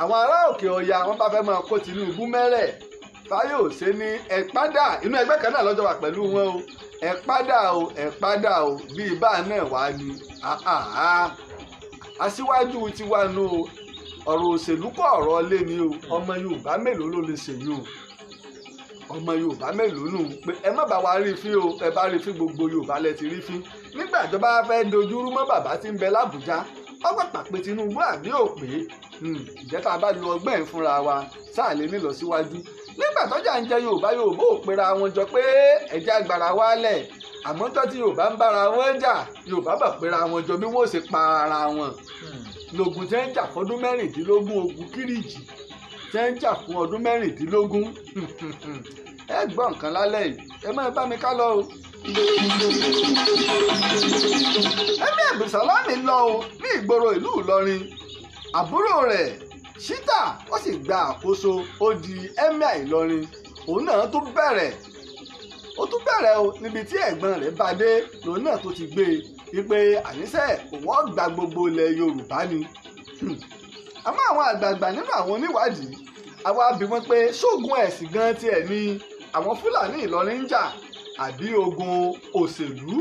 àwọn ará Òkè Ọya wọn bá fẹ́ máa kó Tinubu mẹ́rẹ̀ Fáyọ̀ṣe ní ẹ padà inú ẹgbẹ́ kan náà lọ́jọ́ wà pẹ̀lú wọn o ẹ padà o bí ibà náà wá ní aṣíwájú tiwa nù o ọ̀rọ̀ òṣèlú kọ́ ọ̀rọ̀ lé ní o ọmọ Yorùbá mélòó ló lè ṣèyí o ọmọ Yorùbá mélòó nù pé ẹ má bá wa rí fín o ẹ bá rí fín gbogbo Yorùbá lẹ ti rí fín nígbà ìjọba fẹ́ dojúrú mọ́ bàbá tí ń bẹ l'Ábùjá ọgbà pàpẹ Tinubu àbí òpè ìjẹta bá lu ọgbẹ́ ẹ̀ fúnra wa sáà lè nílọ síwájú nígbà tọ́jà ń jẹ Yorùbá ò pera wọn jọ pé ẹ̀jẹ̀ agbára wálẹ̀ àmọ́ tó tí Yorùbá ń bára wọn jà Yorùbá bá pera wọn jọ bí wọ́n ṣe pa ara wọn lògùn tẹ́ ń jà fọdún mẹ́rìndínlógún ogun Kírìjì tẹ́ ń jà fún ọdún mẹ́rìndínlógún ẹ gbọ́ nǹkan lálẹ́ yìí ẹ má bá mi ká lọ o. Ẹ̀mí Abdulsalami lọ o ní ìgboro ìlú Ìlọrin àbúrò rẹ̀ Ṣítà ó sì gba àkóso ó di Ẹ̀mí Ìlọrin òun náà tún bẹ̀rẹ̀ o níbi tí ẹ̀gbọ́n rẹ̀ bá dé lòun náà tó ti gbé e wípé àníṣe òun ọgbà gbogbo ilẹ̀ Yorùbá ni àmọ́ àwọn àgbààgbà nínú àwọn oníwádìí àwa bi wọ́n pé ṣógun ẹ̀sìn gan tiẹ̀ ni àwọn Fúlàní Ìlọrin ń jà àbí ogun òṣèlú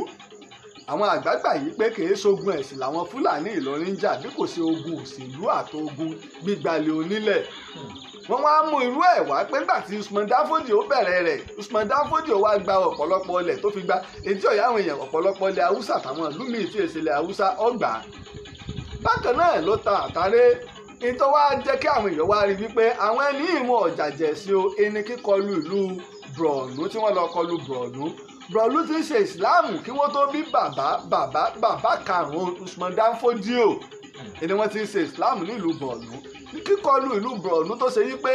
àwọn àgbààgbà yìí pé kìí ṣogun ẹ̀sìn làwọn Fúlàní Ìlọrin ń jà bí kò ṣe ogun òṣèlú àtogun gbígbalẹ̀ onílẹ̀ wọ́n wá mú irú ẹ̀ wá pé nígbà tí Usman Danfodio bẹ̀rẹ̀ rẹ̀ Usman Danfodio wá gba ọ̀pọ̀lọpọ̀ ilẹ̀ tó fi gba etí ọ̀yá àwọn èèyàn ọ̀pọ̀lọpọ̀ ilẹ̀ Haúsá àtàwọn ìlú míì tí èsì ilẹ̀ Haúsá ọgbà bákan náà ló ta àtàrẹ nítorí wá jẹ́ kí àwọn èèyàn wá rí wípé àwọn ẹni ìmọ̀ ọ̀jàjẹ̀ sí o ẹni kíkọlù ìlú Borno tí wọ́n lọ kọlù Borno ti ń ṣe ìsìláàmù kí wọ́n tó bí bàbá karùn-ún Usman Danfodio ẹni wọ́n ti ń ṣe ìsìláàmù nílùú Borno kíkọlù ìlú Borno tó ṣe wípé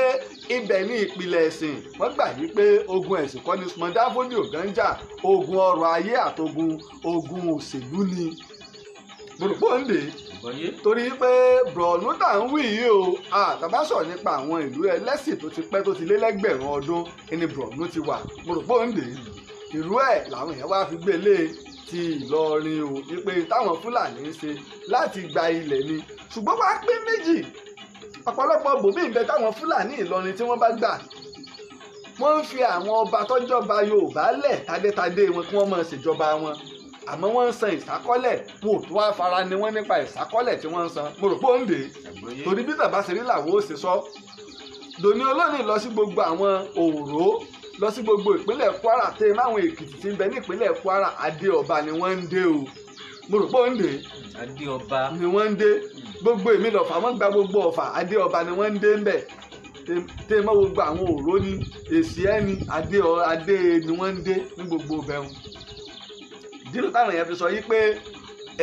ibẹ̀ ní ìpìlẹ̀ ẹ̀sìn wọ́n gbà wípé ogun ẹ̀sìn kọ́ ni Usman Danfodio gan jà ogun ọrọ̀ ayé àtogun ogun òṣèlú ni mo rò pé ó ń dè Àgbọ́yé. torí pé Borno tá ń wí yìí o tàbá sọ̀rọ̀ nípa àwọn ìlú ẹlẹ́sìn tó ti pẹ́ tó ti lé lẹ́gbẹ̀rún ọdún ní Borno ti wà mo rò pé ó ń dè ìlú ẹ̀ làwọn èèyàn wá fi gbélé ti Ìlọrin o wípé táwọn Fúlàní ń ṣe láti gba ilẹ̀ ni ṣùgbọ́n wá pé méjì ọ̀pọ̀lọpọ̀ bòmí ń bẹ táwọn Fúlàní Ìlọrin tí wọ́n bá gbà wọ́n ń fi àwọn ọba tọ́jọba Yorùbá lẹ̀ tádétadé wọn kí wọ́n máa ṣèjọba wọn àmọ́ wọ́n ń san ìsákọ́lẹ̀ wọn ò tó wá fara ni wọ́n nípa ìsákọ́lẹ̀ tí wọ́n ń san mo rò pé ó ń dè torí bí tàbá ṣe rí làwọn ó ṣe sọ Dòní Olónìí lọ sí gbogbo àwọn òòró lọ sí gbogbo ìpínlẹ̀ Kwara tẹ máwọn Èkìtì tí ń bẹ ní ìpínlẹ̀ Kwara adé ọba ni wọ́n ń dé o mo rò pé ó ń dè Adé ọba ni wọ́n ń dé gbogbo èmi lọ́fà wọ́n gba gbogbo ọ̀fà adé ọba ni wọ́n ń dé ń bẹ̀ tẹ mọ́ gbogbo àwọn òòró ni èsì ẹni adé ni wọ́n ń dé ní gbogbo bẹ̀rù ìdílé táwọn èèyàn fi sọ yí pé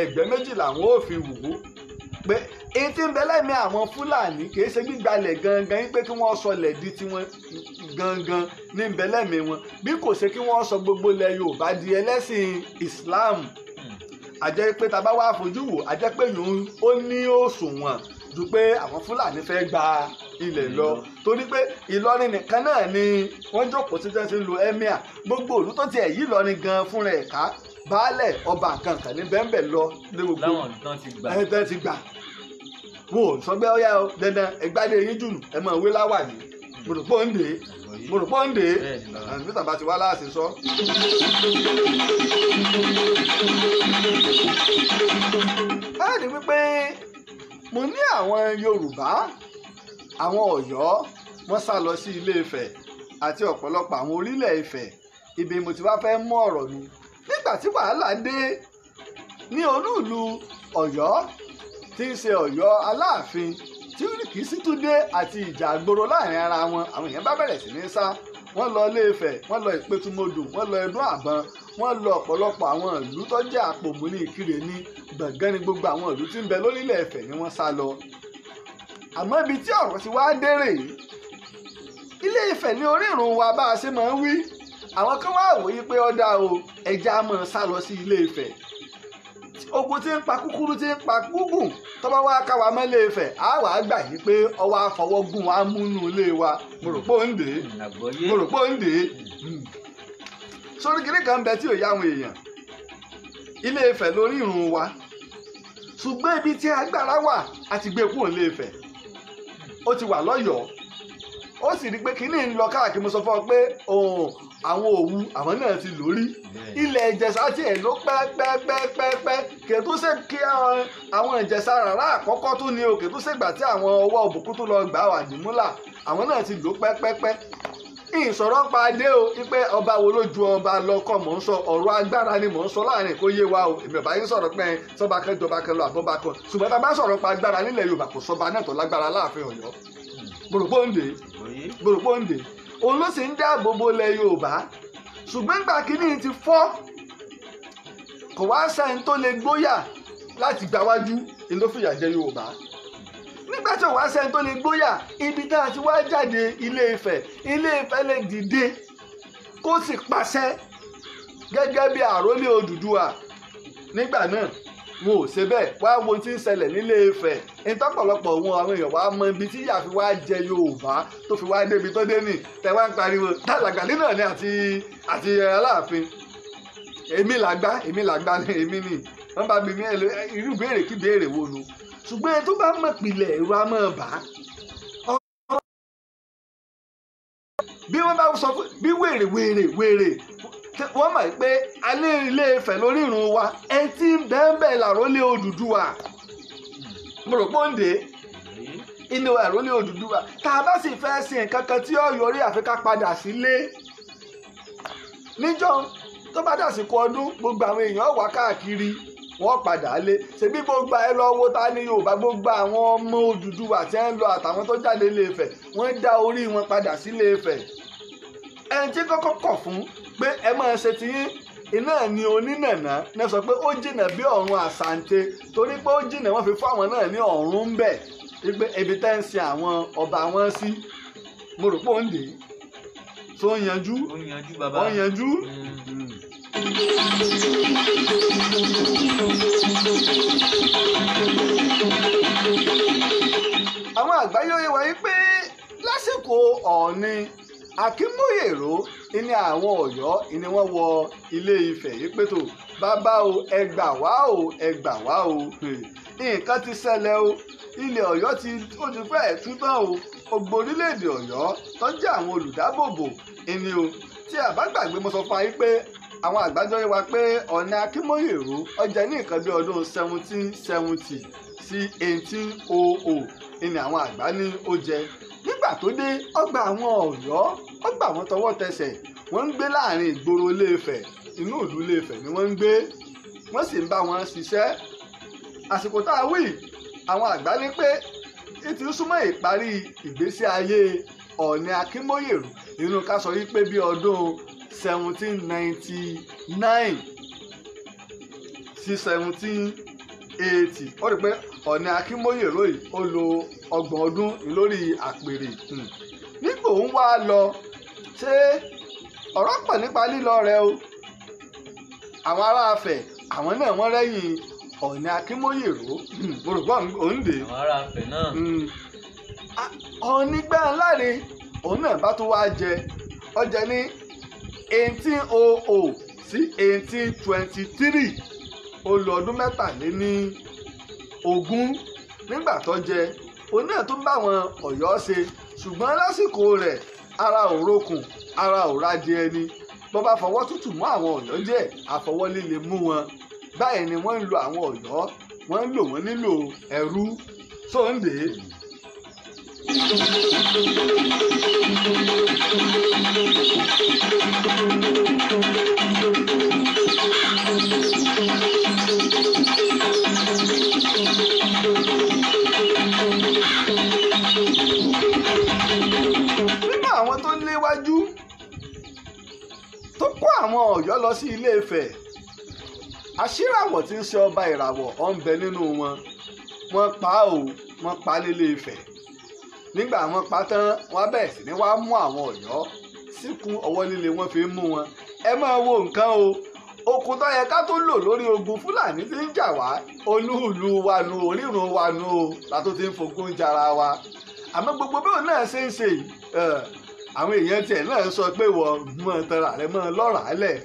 ẹgbẹ́ méjì làwọn ò fi wò ó pé èyí tí ń bẹ lẹ́mìí àwọn Fúlàní kì í ṣe gbígbalẹ̀ gangan yín pé kí wọ́n sọlẹ̀ di tiwọn gangan ní ń bẹ lẹ́mìí wọn bí kò ṣe kí wọ́n sọ gbogbo ilẹ̀ Yorùbá di ẹlẹ́sìn Islam àjẹ́ pé tá a bá wá fojú wò àjẹ́ pé yòó ó ní òṣùwọ̀n ju pé àwọn Fúlàní fẹ́ gba ilẹ̀ lọ torí pé Ìlọrin nìkan náà ni wọ́n jókòó sí tẹ́sí ń lo emir gbogbo òlú tó tiẹ̀ yí Ìlọrin gan fúnra ẹ̀ ká baálẹ̀ ọba kankan ní bẹ́ẹ̀ lọ ní gbogbo ẹ̀ẹ́dẹ́ ti gbà wò sọ pé ọyá o dandan ẹgbàdé yín jùlù ẹ mọ̀ wé láwà ní mo rò pé ó ń dè mo rò pé ó ń dè àbí tàbá ti wá láàṣẹ sọ. báyìí wípé mo ní àwọn Yorùbá àwọn Ọ̀yọ́ wọ́n sá lọ sí Ilé Ifẹ̀ àti ọ̀pọ̀lọpọ̀ àwọn orílẹ̀ Ifẹ̀ ibi mo ti wá fẹ́ mú ọ̀rọ̀ mi nígbà tí wàhálà dé ní olúùlú Ọ̀yọ́ tí ń ṣe Ọ̀yọ́ Aláàfin tí Rìkíṣítúndé àti ìjà àgbòrò láàrin ara wọn àwọn èèyàn bá bẹ̀rẹ̀ sí ní sá wọ́n lọ Ilé Ifẹ̀ wọ́n lọ Ìpẹ̀tùmodò wọ́n lọ Ẹdún Àbọ̀n wọ́n lọ ọ̀pọ̀lọpọ̀ àwọn ìlú tó jẹ́ Àpòmù ní Ìkirè ní Gbọ̀ngán ní gbogbo àwọn ìlú tí ń bẹ lórílẹ̀ Ifẹ̀ ni wọ́n sá lọ àmọ́ ibi tí ọ̀rọ̀ ti wá dé rèé Ilé Ifẹ̀ ní orírun wa bá a ṣe máa ń wí àwọn kan wá wòye pé ọ̀dà o ẹja máa sá lọ sí Ilé Ifẹ̀ ogun tí ń pa kúkúrú tí ń pa gúgùn tó bá wá ká wa mọ́ Ilé Ifẹ̀ á wàá gbà yí pé ọwọ́ àfọwọ́gùn wa múnú ilé wa mo rò pé ó ń dè é mo rò pé ó ń dè é sórí kiri kan bẹ tí ò yá àwọn èèyàn Ilé Ifẹ̀ lórí ìrun wa ṣùgbọ́n ibi tí agbára wà á ti gbé kúrò Ilé Ifẹ̀ ó ti wà lọ́yọ̀ọ́ ó sì rí pé kínní ń lọ káàkiri mo sọ fún ọ pé àwọn Òwu àwọn náà ti lórí ilẹ̀ Ìjẹ̀ṣà tiẹ̀ ló pẹ́ẹ́pẹ́ẹ́pẹ́ẹ́pẹ́ kètú ṣe kí àwọn Ìjẹ̀ṣà rárá àkọ́kọ́ tó ní o kètú ṣègbà tí àwọn ọwọ́ òbùkún tó lọ gbà wà dìmúlà àwọn náà ti lò pẹ́ẹ́pẹ́ẹ́pẹ́ ìsọ̀rọ̀ pa adé o wípé ọba wo ló ju ọba lọ kọ́ mò ń sọ ọ̀rọ̀ agbára ni mò ń sọ láàrin kó yé wa o èmi ọba yín sọ̀rọ̀ pé sọba kan jọba kan lọ àbọ̀bá kan ṣùgbọ́n tá a bá sọ̀rọ̀ pa agbára nílẹ̀ Yorùbá kò sọba náà tó lágbára láàfin Ọ̀yọ́ gbòrògbòǹdè òun ló sì ń dáàbò bo ilẹ̀ Yorùbá ṣùgbọ́n ìgbà kínní ti fọ́ kò wá sẹ́ni tó lè gbóyà láti gbáwájú ló fìyà jẹ Yorùbá nígbà tí ò wá sẹ́ni tó lè gbóyà ibi tá a ti wá jáde Ilé Ifẹ̀ lè dìde kó sì pàṣẹ gẹ́gẹ́ bí àrólé Odùduwà nígbà náà wọn ò ṣe bẹ́ẹ̀ wá wo tí ń ṣẹlẹ̀ nílé Ifẹ̀ ìtọ́pọ̀lọpọ̀ wọn àwọn èèyàn wá mọ ibi tí ìyá fi wá jẹ Yorùbá tó fi wá débi tó dé nì tẹ̀wá ń pariwo Làgàdí náà ni àti Aláàfin èmi làgbá ni èmi ni wọ́n bá bí mi irú béèrè kí béèrè wo nu ṣùgbọ́n ẹni tó bá mọ̀ pilẹ̀ ẹ̀rọ a máa bà á bí wọ́n bá sọ fún bí wèrè wọ́n mọ̀ pé alẹ́ Ilé Ifẹ̀ lórí ìrun wa ẹ ti ń bẹ́ẹ̀ làrólé Odùduwà mo rò pé ó ń dé inú àrólé Odùduwà tá a bá sì fẹ́ sin nǹkan kan tí ó yọrí àfi ká padà sílé níjọ́ tó bá dàsìkò ọdún gbogbo àwọn èèyàn wá káàkiri wọ́n padà lé ṣebí gbogbo ẹ lọ wo ta ní Yorùbá gbogbo àwọn ọmọ Odùduwà tí ń lọ àtàwọn tó jáde Ilé Ifẹ̀ wọ́n dá orí wọn padà sí Ilé Ifẹ̀ ẹni tí kọ́kọ́ kọ̀ fún pé ẹ máa ṣe ti yín iná ni onínàná náà sọ pé ó jìnà bí ọ̀run àsàǹtẹ torí pé ó jìnà wọ́n fi fún àwọn náà ní ọ̀run ń bẹ̀ wípé ebi tẹ́ ń sin àwọn ọba wọn sí mo rò pé ó ń dè é tó ń yanjú bàbá ó ń yanjú. àwọn àgbáyé oyè wáyé pé lásìkò Ọọ̀ni Akínmóyèrò ní àwọn Ọ̀yọ́ ni wọ́n wọ Ilé Ifẹ̀ yìí pé tó bàbá o ẹ gbà wá o ẹ gbà wá o nǹkan ti ṣẹlẹ̀ o ilẹ̀ Ọ̀yọ́ ó ti fẹ́ẹ̀ tú tán o gbogbo orílẹ̀-èdè Ọ̀yọ́ tó jẹ́ àwọn olùdáàbòbò ẹni o tí a bá gbàgbé mo sọ fún wa yìí pé àwọn àgbájọ yìí wá pé Ọọ̀ni Akínmóyèrò ó jẹ ní nǹkan bí ọdún 1770 sí 1800 ni àwọn àgbà ní ó jẹ nígbà tó dé ọgbà àwọn Ọ̀yọ́ ọgbà wọn tọwọ́ tẹsẹ̀ wọ́n ń gbé láàrin ìgboro Ilé Ifẹ̀ inú ìlú Ilé Ifẹ̀ ni wọ́n ń gbé wọ́n sì ń bá wọn ṣiṣẹ́ àsìkò tá a wí àwọn àgbà ní pé ètò súnmọ́ ìparí ìgbésí ayé Ọọ̀ni Akínmóyèrò nínú ká sọ wípé bí ọdún 1799 sí 1780 ó rí pé Ọọ̀ni Akínmóyèrò yìí ó lo 30 ọdún lórí àpèrè nígbà òun wá lọ ṣé ọ̀rọ̀ pọ̀ nípa lílọ rẹ̀ o àwọn ará Ifẹ̀ àwọn náà wọ́n rẹ́yìn Ọọ̀ni Akínmóyèrò mo rò pé òun dè àwọn ará Ifẹ̀ náà Ọọ̀ni gbẹ́ńláre òun náà bá tó wá jẹ ó jẹ ní 1800 sí 1823 ó lo ọdún 23 nígbà tó jẹ òun náà tún bá àwọn Ọ̀yọ́ ṣe ṣùgbọ́n lásìkò rẹ̀ ara ò rokùn ara ò rájẹ ẹni bó bá fọwọ́ tútù mọ́ àwọn Ọ̀yọ́ jẹ́ àfọwọ́ líle mú wọn báyìí ni wọ́n ń lo àwọn Ọ̀yọ́ wọ́n ń lò wọ́n nílò ẹrú sóńdè. nínú àwọn tó léwájú tó kó àwọn Ọ̀yọ́ lọ sí Ilé Ifẹ̀ Aṣíràwọ̀ tí ń ṣe ọba ìràwọ̀ ọ̀ ń bẹ nínú wọn wọ́n pa á o wọ́n pa á l'Ilé Ifẹ̀ nígbà wọ́n pa tán wọ́n bẹ̀rẹ̀ sí ní wàá mú àwọn Ọ̀yọ́ síkú ọwọ́ líle wọ́n fi ń mú wọn ẹ máa wo nǹkan o okùn tó yẹ ká tó lò lórí ogun Fúlàní tí ń jà wá olúùlú wa nu orírun wa nu o látó ti ń fogún jara wa àmọ́ gbogbo bí òun náà ṣe ń ṣe yìí àwọn èèyàn tiẹ̀ náà sọ pé wọ́n mọ̀ tara rẹ̀ mọ́ lọ́ràá lẹ̀.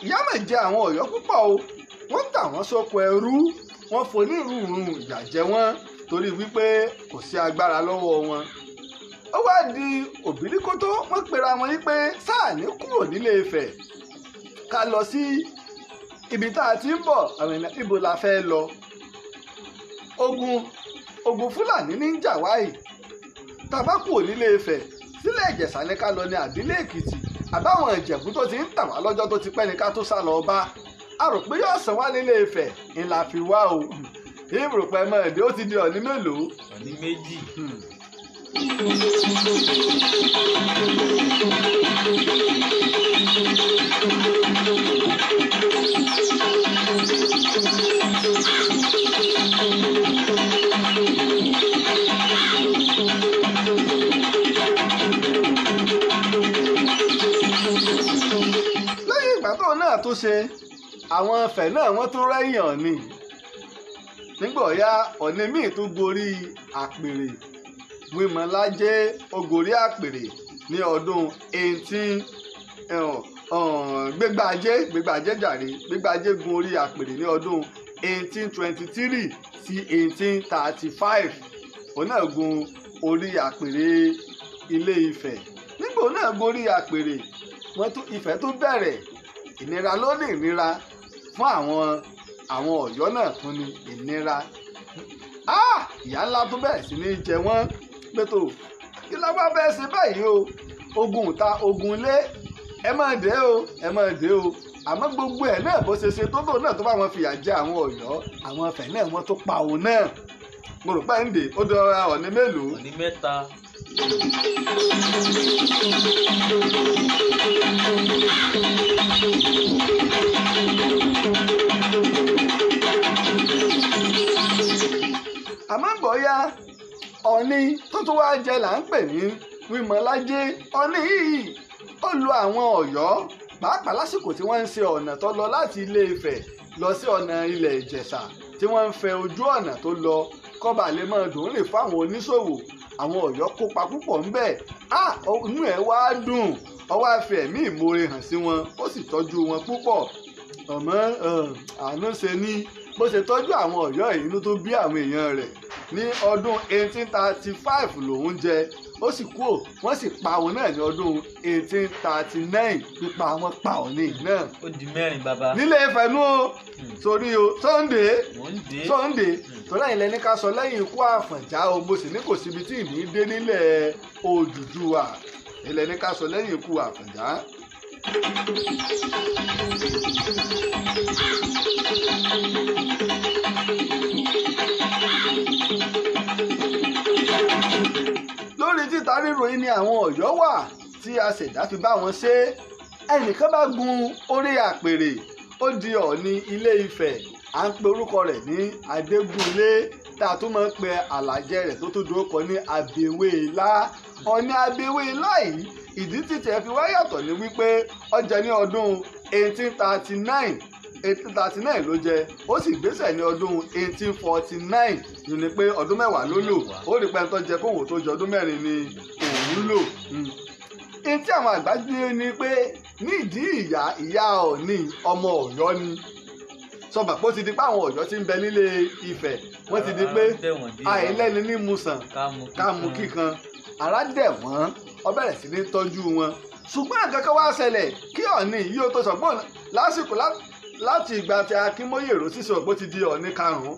ìyà mà jẹ àwọn Ọ̀yọ́ púpọ̀ o wọ́n tà wọ́n sóko ẹrú wọ́n fonírúurú ìyà jẹ wọ́n torí wípé kò sí agbára lọ́wọ́ wọn ó wá di òbíríkótó wọ́n pera wọn wípé sáà ní kúrò nílé Ifẹ̀ ká lọ sí ibi tá a ti ń bọ̀ àwọn ènìyàn ibo la fẹ́ lọ ogun Fúlàní ní ń jà wáyé tá a bá kúrò nílé Ifẹ̀ sílẹ̀ Ìjẹ̀ṣà ní ká lọ ní àbílẹ̀ Èkìtì àbáwọn Ìjẹ̀bú tó ti ń tà wá lọ́jọ́ tó ti pẹ́ ní ká tó sá lọ bá a rò pé yóò sàn wá nílé Ifẹ̀ ńlá fi wá o ìrùpẹ̀ mọ́ èdè ó ti di Ọ̀ọ̀ni mélòó. Ọ̀ọ̀ni méjì. lẹ́yìn ìgbà tó náà tó ṣe àwọn Ifẹ̀ náà wọ́n tún rẹ́yìn Ọ̀ọ̀ni nígbà ọ̀yá Ọ̀ọ̀ni míì tún gorí àpèrè Wímọ̀lájé ó gorí àpèrè ní ọdún 18 Gbégbájé jàre Gbégbájé gun orí àpèrè ní ọdún 1823 sí 1835 òun náà gun orí àpèrè Ilé Ifẹ̀ nígbà òun náà gorí àpèrè Ifẹ̀ tún bẹ̀rẹ̀ ìnira ló ní ìnira fún àwọn Ọ̀yọ́ náà tún ní ìnira ìyà ńlá tó bẹ̀rẹ̀ sí ní jẹ wọ́n pẹ̀tò kí ló bá bẹ́ẹ̀ ṣe báyìí o ogun ìta ogun ilé ẹ máa dé o àmọ́ gbogbo ẹ̀ náà bó ṣe ṣe tó náà tó bá wọn fìyà jẹ àwọn Ọ̀yọ́ àwọn Ifẹ̀ náà wọ́n tó pa òun náà mo rò pé ń dè ó dọ̀ra Ọ̀ọ̀ni mélòó. Ọ̀ọ̀ni mẹ́ta. àmọ́ bóyá Ọ̀ọ̀ni tó tún wá jẹ là ń pè ní Wímọlájé. Ọ̀ọ̀ni yìí ó lu àwọn Ọ̀yọ́ pàápàá lásìkò tí wọ́n ń ṣe ọ̀nà tó lọ láti Ilé Ifẹ̀ lọ sí ọ̀nà ilẹ̀ Ìjẹ̀ṣà tí wọ́n ń fẹ́ ojú ọ̀nà tó lọ kọ́ba lè máa dùn rìn fáwọn oníṣòwò. Àwọn Ọ̀yọ́ kópa púpọ̀ ńbẹ̀. Inú ẹ̀ wá dùn ó wá fi ẹ̀mí ìmoore hàn sí wọn ó sì tọ́jú wọn púpọ̀. Àmọ́ àánú ṣe ní bó ṣe tọ́jú àwọn Ọ̀yọ́ yìí inú tó bí àwọn èèyàn rẹ̀. Ní ọdún 1835 lòun jẹ ó sì kú wọ́n sì pa òun náà ní ọdún 1839 pípa wọn pa Ọ̀ọ̀ni náà. Ó di mẹ́rin bàbá. nílé Ifẹ̀ nú o sórí o Sunday tọ́lá ilẹ̀ ní ká sọ lẹ́yìn ikú Àfọ̀njá o mo sì ní kò síbi tí ìní dé nílẹ̀ Odùduwà ilẹ̀ ní ká sọ lẹ́yìn ikú Àfọ̀njá. lórí títa ríro yìí ni àwọn Ọ̀yọ́ wà tí a ṣẹ̀dá fi bá wọn ṣe. ẹnìkan bá gun orí àpèrè ó di Ọ̀ọ̀ni Ilé Ifẹ̀ à ń pe orúkọ rẹ̀ ní Adégúnlé tá a tún máa ń pe àlàjẹ rẹ̀ tó tún dúró kọ ní Abẹ́wéélá. Ọ̀ọ̀ni Abẹ́wéélá yìí ìdí títẹ̀ fi wá yàtọ̀ ní wípé ó jẹ ní ọdún 1839 ló jẹ ó sì gbéṣẹ̀ ní ọdún 1849 yìí ni pé ọdún mẹ́wàá ló lò ó rí pẹ́ńtọ́ jẹ kóhùn tó jẹ ọdún mẹ́rin ni òun lò. Etí àwọn àgbà gbé ni pé nídìí ìyá Ọ̀ọ̀ni ọmọ Ọ̀yọ́ ni sọba pé ó ti di pé àwọn Ọ̀yọ́ tí ń bẹ nílé Ifẹ̀ wọ́n ti di pé àìlẹ́ni ní musàn káàmù kíkan ara dẹ̀ wọ́n ó bẹ̀rẹ̀ sí ní tọ́jú wọn. ṣùgbọ́n àkẹ́kọ̀ọ́ wá ṣẹlẹ̀ kí Ọ̀ọ̀ni yìí ó tó sọ̀gbọ́n lásìkò láti ìgbà tí Akínmóyè rò sísọ ògbó ti di Ọ̀ọ̀ni karùn-ún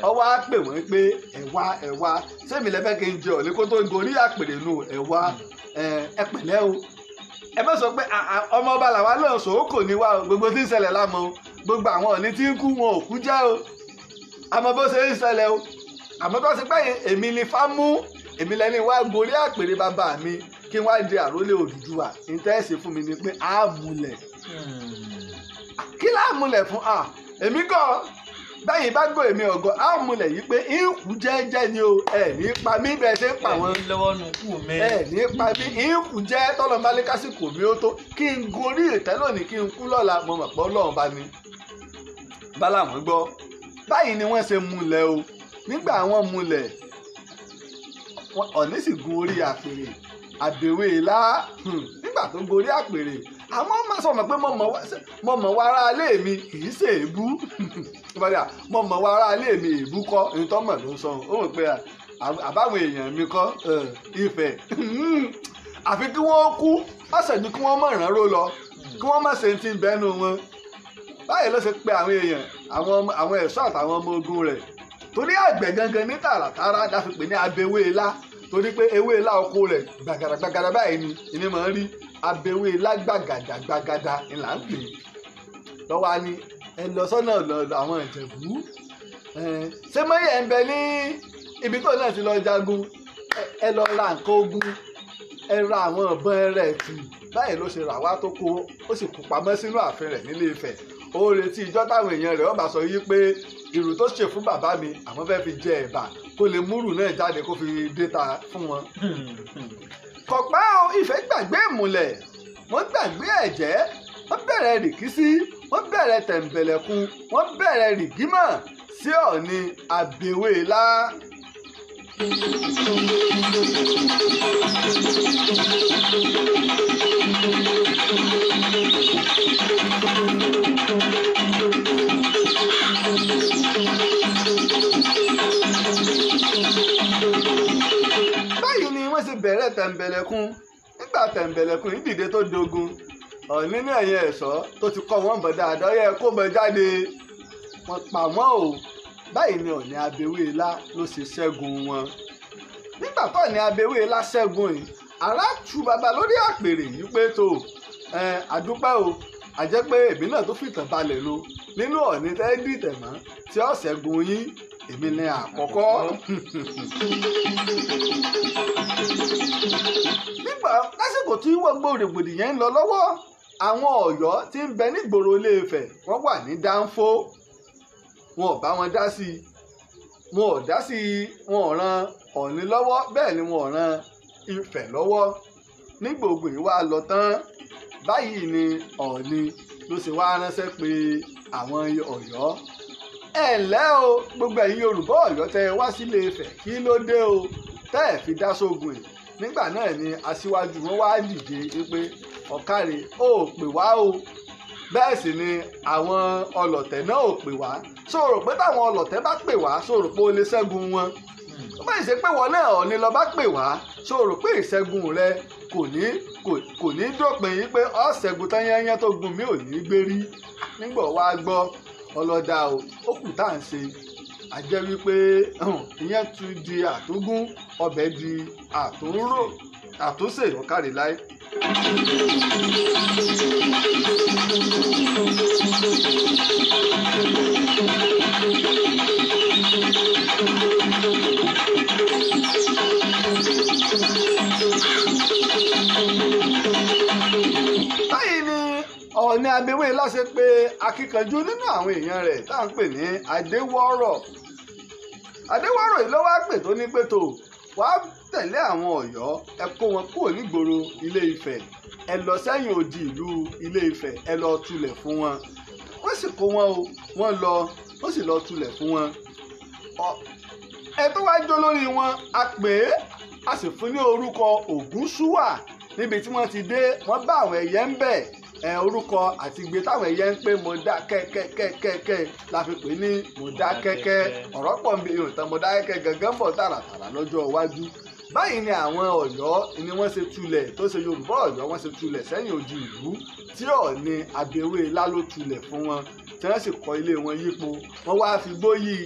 ó wá pè wọ́n pé ẹ̀wá sẹ́mi lẹ́fẹ́ kí n jẹ Ọ̀ọ̀ni kó tó gorí àpèrè nù ẹ̀wá ẹ pẹ̀lẹ́ o ẹ bá sọ pé ọmọ ọba làwa náà sòókò ní wa gbogbo tí ń ṣẹlẹ̀ lámọ́ gbogbo àwọn Ọ̀ọ̀ni tí ń kú wọn ò kú jẹ́ o àmọ́ bó ṣe ń ṣẹlẹ̀ o àmọ́ tó ṣe pé èmi ni Fámú èmi lẹ́ni wá gorí àpèrè bàbá mi kí wọ́n á di àrólé Odùduwà ìtẹ́ẹ̀sì fún mi ni pé á múlẹ̀ kí láà múlẹ̀ fún èmi gan bẹ́yìn bá gbọ́ èmi ọ̀gọ́ á múlẹ̀ yìí pé ìkú jẹ́jẹ́ ni o ẹ̀ ní pa mí bẹ́ẹ̀ ṣe ń pa wọ́n ẹ̀ ní pa mí ìkú jẹ́ tọ́lọ́ bá lé kásìkò mi ó tó kí n gorí ìtẹ́ lónìí kí n kú lọ́la mo mọ̀ pé Ọlọ́run bá ní bá làwọn gbọ́ báyìí ni wọ́n ṣe múlẹ̀ o nígbà wọ́n múlẹ̀ Ọ̀ọ̀ni sì gun orí àpèrè Abẹ́wéélá nígbà tó gorí àpèrè àmọ́ máa sọ pé mo mọ̀ wá ara ilé mi kì í ṣe èébú mo mọ̀ wá ara ilé mi èébú kọ́ ìtọ́mọ̀ ló ń sọ ó mọ̀ pé àbáwọn èèyàn mi kọ́ Ifẹ̀ àfi kí wọ́n kú ọ̀sẹ̀ ju kí wọ́n mọ̀ ìrànró lọ kí wọ́n mọ̀ ṣe ti bẹ́nu wọn báyìí ló ṣe pé àwọn èèyàn àwọn ẹ̀ṣọ́ àtàwọn ọmọ ogun rẹ̀ torí àgbẹ̀ gangan ní tààràtàrà láfi pè ní Abẹ́wéélá torí pé ewéélá oko rẹ̀ gbàgàdàgbàgàdà báyìí ni ìní máa ń rí Abẹ́wéélá gbàgàdàgbàgàdà ńlá ń pè lọ́wọ́ ni ẹ lọ sọ́nà àwọn Ìjẹ̀bú ṣé mọ́yẹ̀ ń bẹ ní ibi tó náà ti lọ jagun ẹ lọ ra nǹkan ogun ẹ ra àwọn ọ̀bọ̀n rẹ̀ tù báyìí ló ṣe rà wá tó kó ó sì kó pamọ́ sínú ààfin rẹ̀ nílé Ifẹ̀ ó retí ìjọ́ táwọn èèyàn rẹ̀ wọ́n bá sọ yí pé ìrù tó ṣe fún bàbá mi àwọn fẹ́ fi jẹ ẹ̀bà kó lè múrù náà jáde kó fi déta fún wọn. kọ̀pá Ifẹ̀ gbàgbé ìmùlẹ̀ wọ́n gbàgbé ẹ̀jẹ́ wọ́n bẹ̀rẹ̀ rìkísí wọ́n bẹ̀rẹ̀ tẹ̀m̀bẹ̀lẹ̀kun wọ́n bẹ̀rẹ̀ rìgímọ̀ sí Ọ̀ọ̀ni Abẹ́wéélá. báyìí ni wọ́n ṣe bẹ̀rẹ̀ tẹ̀m̀bẹ̀lẹ̀kun nígbà tẹ̀m̀bẹ̀lẹ̀kun yìí dìde tó dogun Ọ̀ọ̀ni ní ẹ̀yìn ẹ̀ṣọ́ tó ti kọ́ wọ́n bọ̀ dáadáa yẹ kó bọ̀ jáde wọ́n pa wọ́n o báyìí ni Ọ̀ọ̀ni Abẹ́wéélá ló ṣe ṣẹ́gun wọn. nígbà tó Ọ̀ọ̀ni Abẹ́wéélá ṣẹ́gun yìí ará tu bàbá lórí àpèrè yìí pé tó àdúpẹ́ o àjẹ́ pé èmi náà tó fìtàn balẹ̀ lo nínú Ọ̀ọ̀ni tẹ́ dìtẹ̀ mọ́ tí ó ṣẹ́gun yín èmi ni àkọ́kọ́. tí gbogbo rògbòdìyàn ń lọ lọ́wọ́ àwọn Ọ̀yọ́ tí ń bẹ nígboro Ilé-Ifẹ̀ wọ́n wà ní dáńfó wọn ò bá wọn dá sí i wọn ò dá sí i wọn ò ran Ọọ̀ni lọ́wọ́ bẹ́ẹ̀ ni wọn ò ran Ifẹ̀ lọ́wọ́ ní gbogbo ìwà lọ tán báyìí ni Ọọ̀ni ló ṣe wá ránṣẹ́ pé àwọn Ọ̀yọ́ ẹ ǹlẹ́ o gbogbo ẹ̀yin Yorùbá Ọ̀yọ́ tẹ́ wá sí Ilé-Ifẹ̀ kí ló dé o tẹ́ ẹ̀ fi dá sógun ẹ̀ nígbà náà ni aṣíwájú wọn wá dìde wípé ọ̀kàrẹ̀ ó pè wá o bẹ́ẹ̀ sì ni àwọn ọlọ̀tẹ̀ náà ò pè wá sọ̀rọ̀ pé táwọn ọlọ̀tẹ̀ bá pè wá sọ̀rọ̀ pé ó lè ṣẹ́gun wọn ó bá ṣe pé wọn náà Ọọ̀ni lọ bá pè wá sọ̀rọ̀ pé ìṣẹ́gun rẹ kò ní dópin yìí pé ó ṣẹ́gun tán yẹ́nyẹ́ tó gun mi ò ní gbérí nígbà wá gbọ́ ọlọ́dà o ó kù tá à ń ṣe àjẹ́ wípé ìyẹn tún di àtúngún ọbẹ̀ di àtúnrò àtúnṣe ọ̀kàrẹ̀ láì. báyìí ni Ọọ̀ni Abẹ́wẹ́lá ṣe pé akíkanjú nínú àwọn èèyàn rẹ̀ tá à ń pè ní Adéwọ́rọ̀ yìí ló wá pè tó ní pé tó wàá tẹ̀lé àwọn Ọ̀yọ́ ẹ kó wọn kúrò nígboro Ilé-Ifẹ̀ ẹ lọ sẹ́yìn odi ìlú Ilé-Ifẹ̀ ẹ lọ tulẹ̀ fún wọn wọ́n sì kó wọn o wọ́n lọ wọ́n sì lọ tulẹ̀ fún wọn ẹ tó wá jó lórí wọn a pè é a sì fún ní orúkọ Ògúnṣúwà níbi tí wọ́n ti dé wọ́n bá àwọn ẹyẹ ń bẹ̀ orúkọ àti ìgbé táwọn ẹyẹ ń pè Mọdákẹ́kẹ́ la fi pè ní Mọdákẹ́kẹ́ ọ̀rọ̀ pọ̀ ń bí ìrìntàn Mọdákẹ́kẹ́ gangan bọ̀ tààràtàrà lọ́jọ́ iwájú báyìí ni àwọn Ọ̀yọ́ ni wọ́n ṣe tulẹ̀ tó ṣe Yorùbá Ọ̀yọ́ wọ́n ṣe tulẹ̀ sẹ́yìn odi ìlú tí Ọọ̀ni Abẹ́wẹ́lá ló tulẹ̀ fún wọn tí wọ́n sì kọ́ ilé wọn yípo wọ́n wá fi gbóyè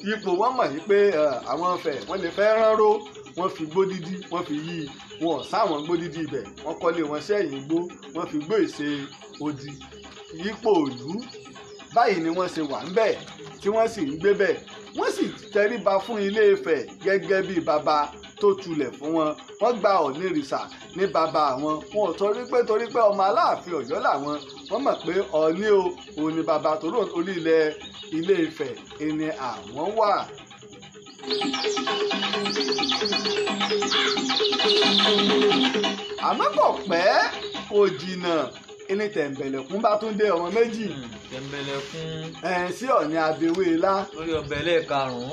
yípo wọ́n mọ̀ yí pé àwọn Ifẹ̀ wọ́n lè fẹ́ ránró wọ́n fi gbó dídí wọ́n fi yí wọn sáwọn gbó dídí ibẹ̀ wọ́n kọ́lé wọn sẹ́yìn igbó wọ́n fi gbó ìṣe odi yípo ìlú báyìí ni wọ́n ṣe wà ń bẹ̀ tí wọ́n sì ń gbé bẹ̀ wọ́n sì tẹríba fún Ilé-Ifẹ̀ gẹ́gẹ́ bí baba tó tulẹ̀ fún wọn wọ́n gba Ọ̀nìrìṣà ní baba àwọn wọn ò torí pé ọmọ Aláàfin Ọ̀yọ́ làwọn wọ́n mọ̀ pé Ọọ̀ni o òun ni baba tó lóun orí ilẹ̀ Ilé-Ifẹ̀ ẹni àwọn wà. àmọ́ kò pẹ́ kò jìnnà ẹni Tẹ̀m̀bẹ̀lẹ̀kún bá tún dé ọmọ méjì. Tẹ̀m̀bẹ̀lẹ̀kún. sí Ọọ̀ni Abẹ́wẹ́lá. lórí ọbẹ̀ lẹ́ẹ̀karùn-ún.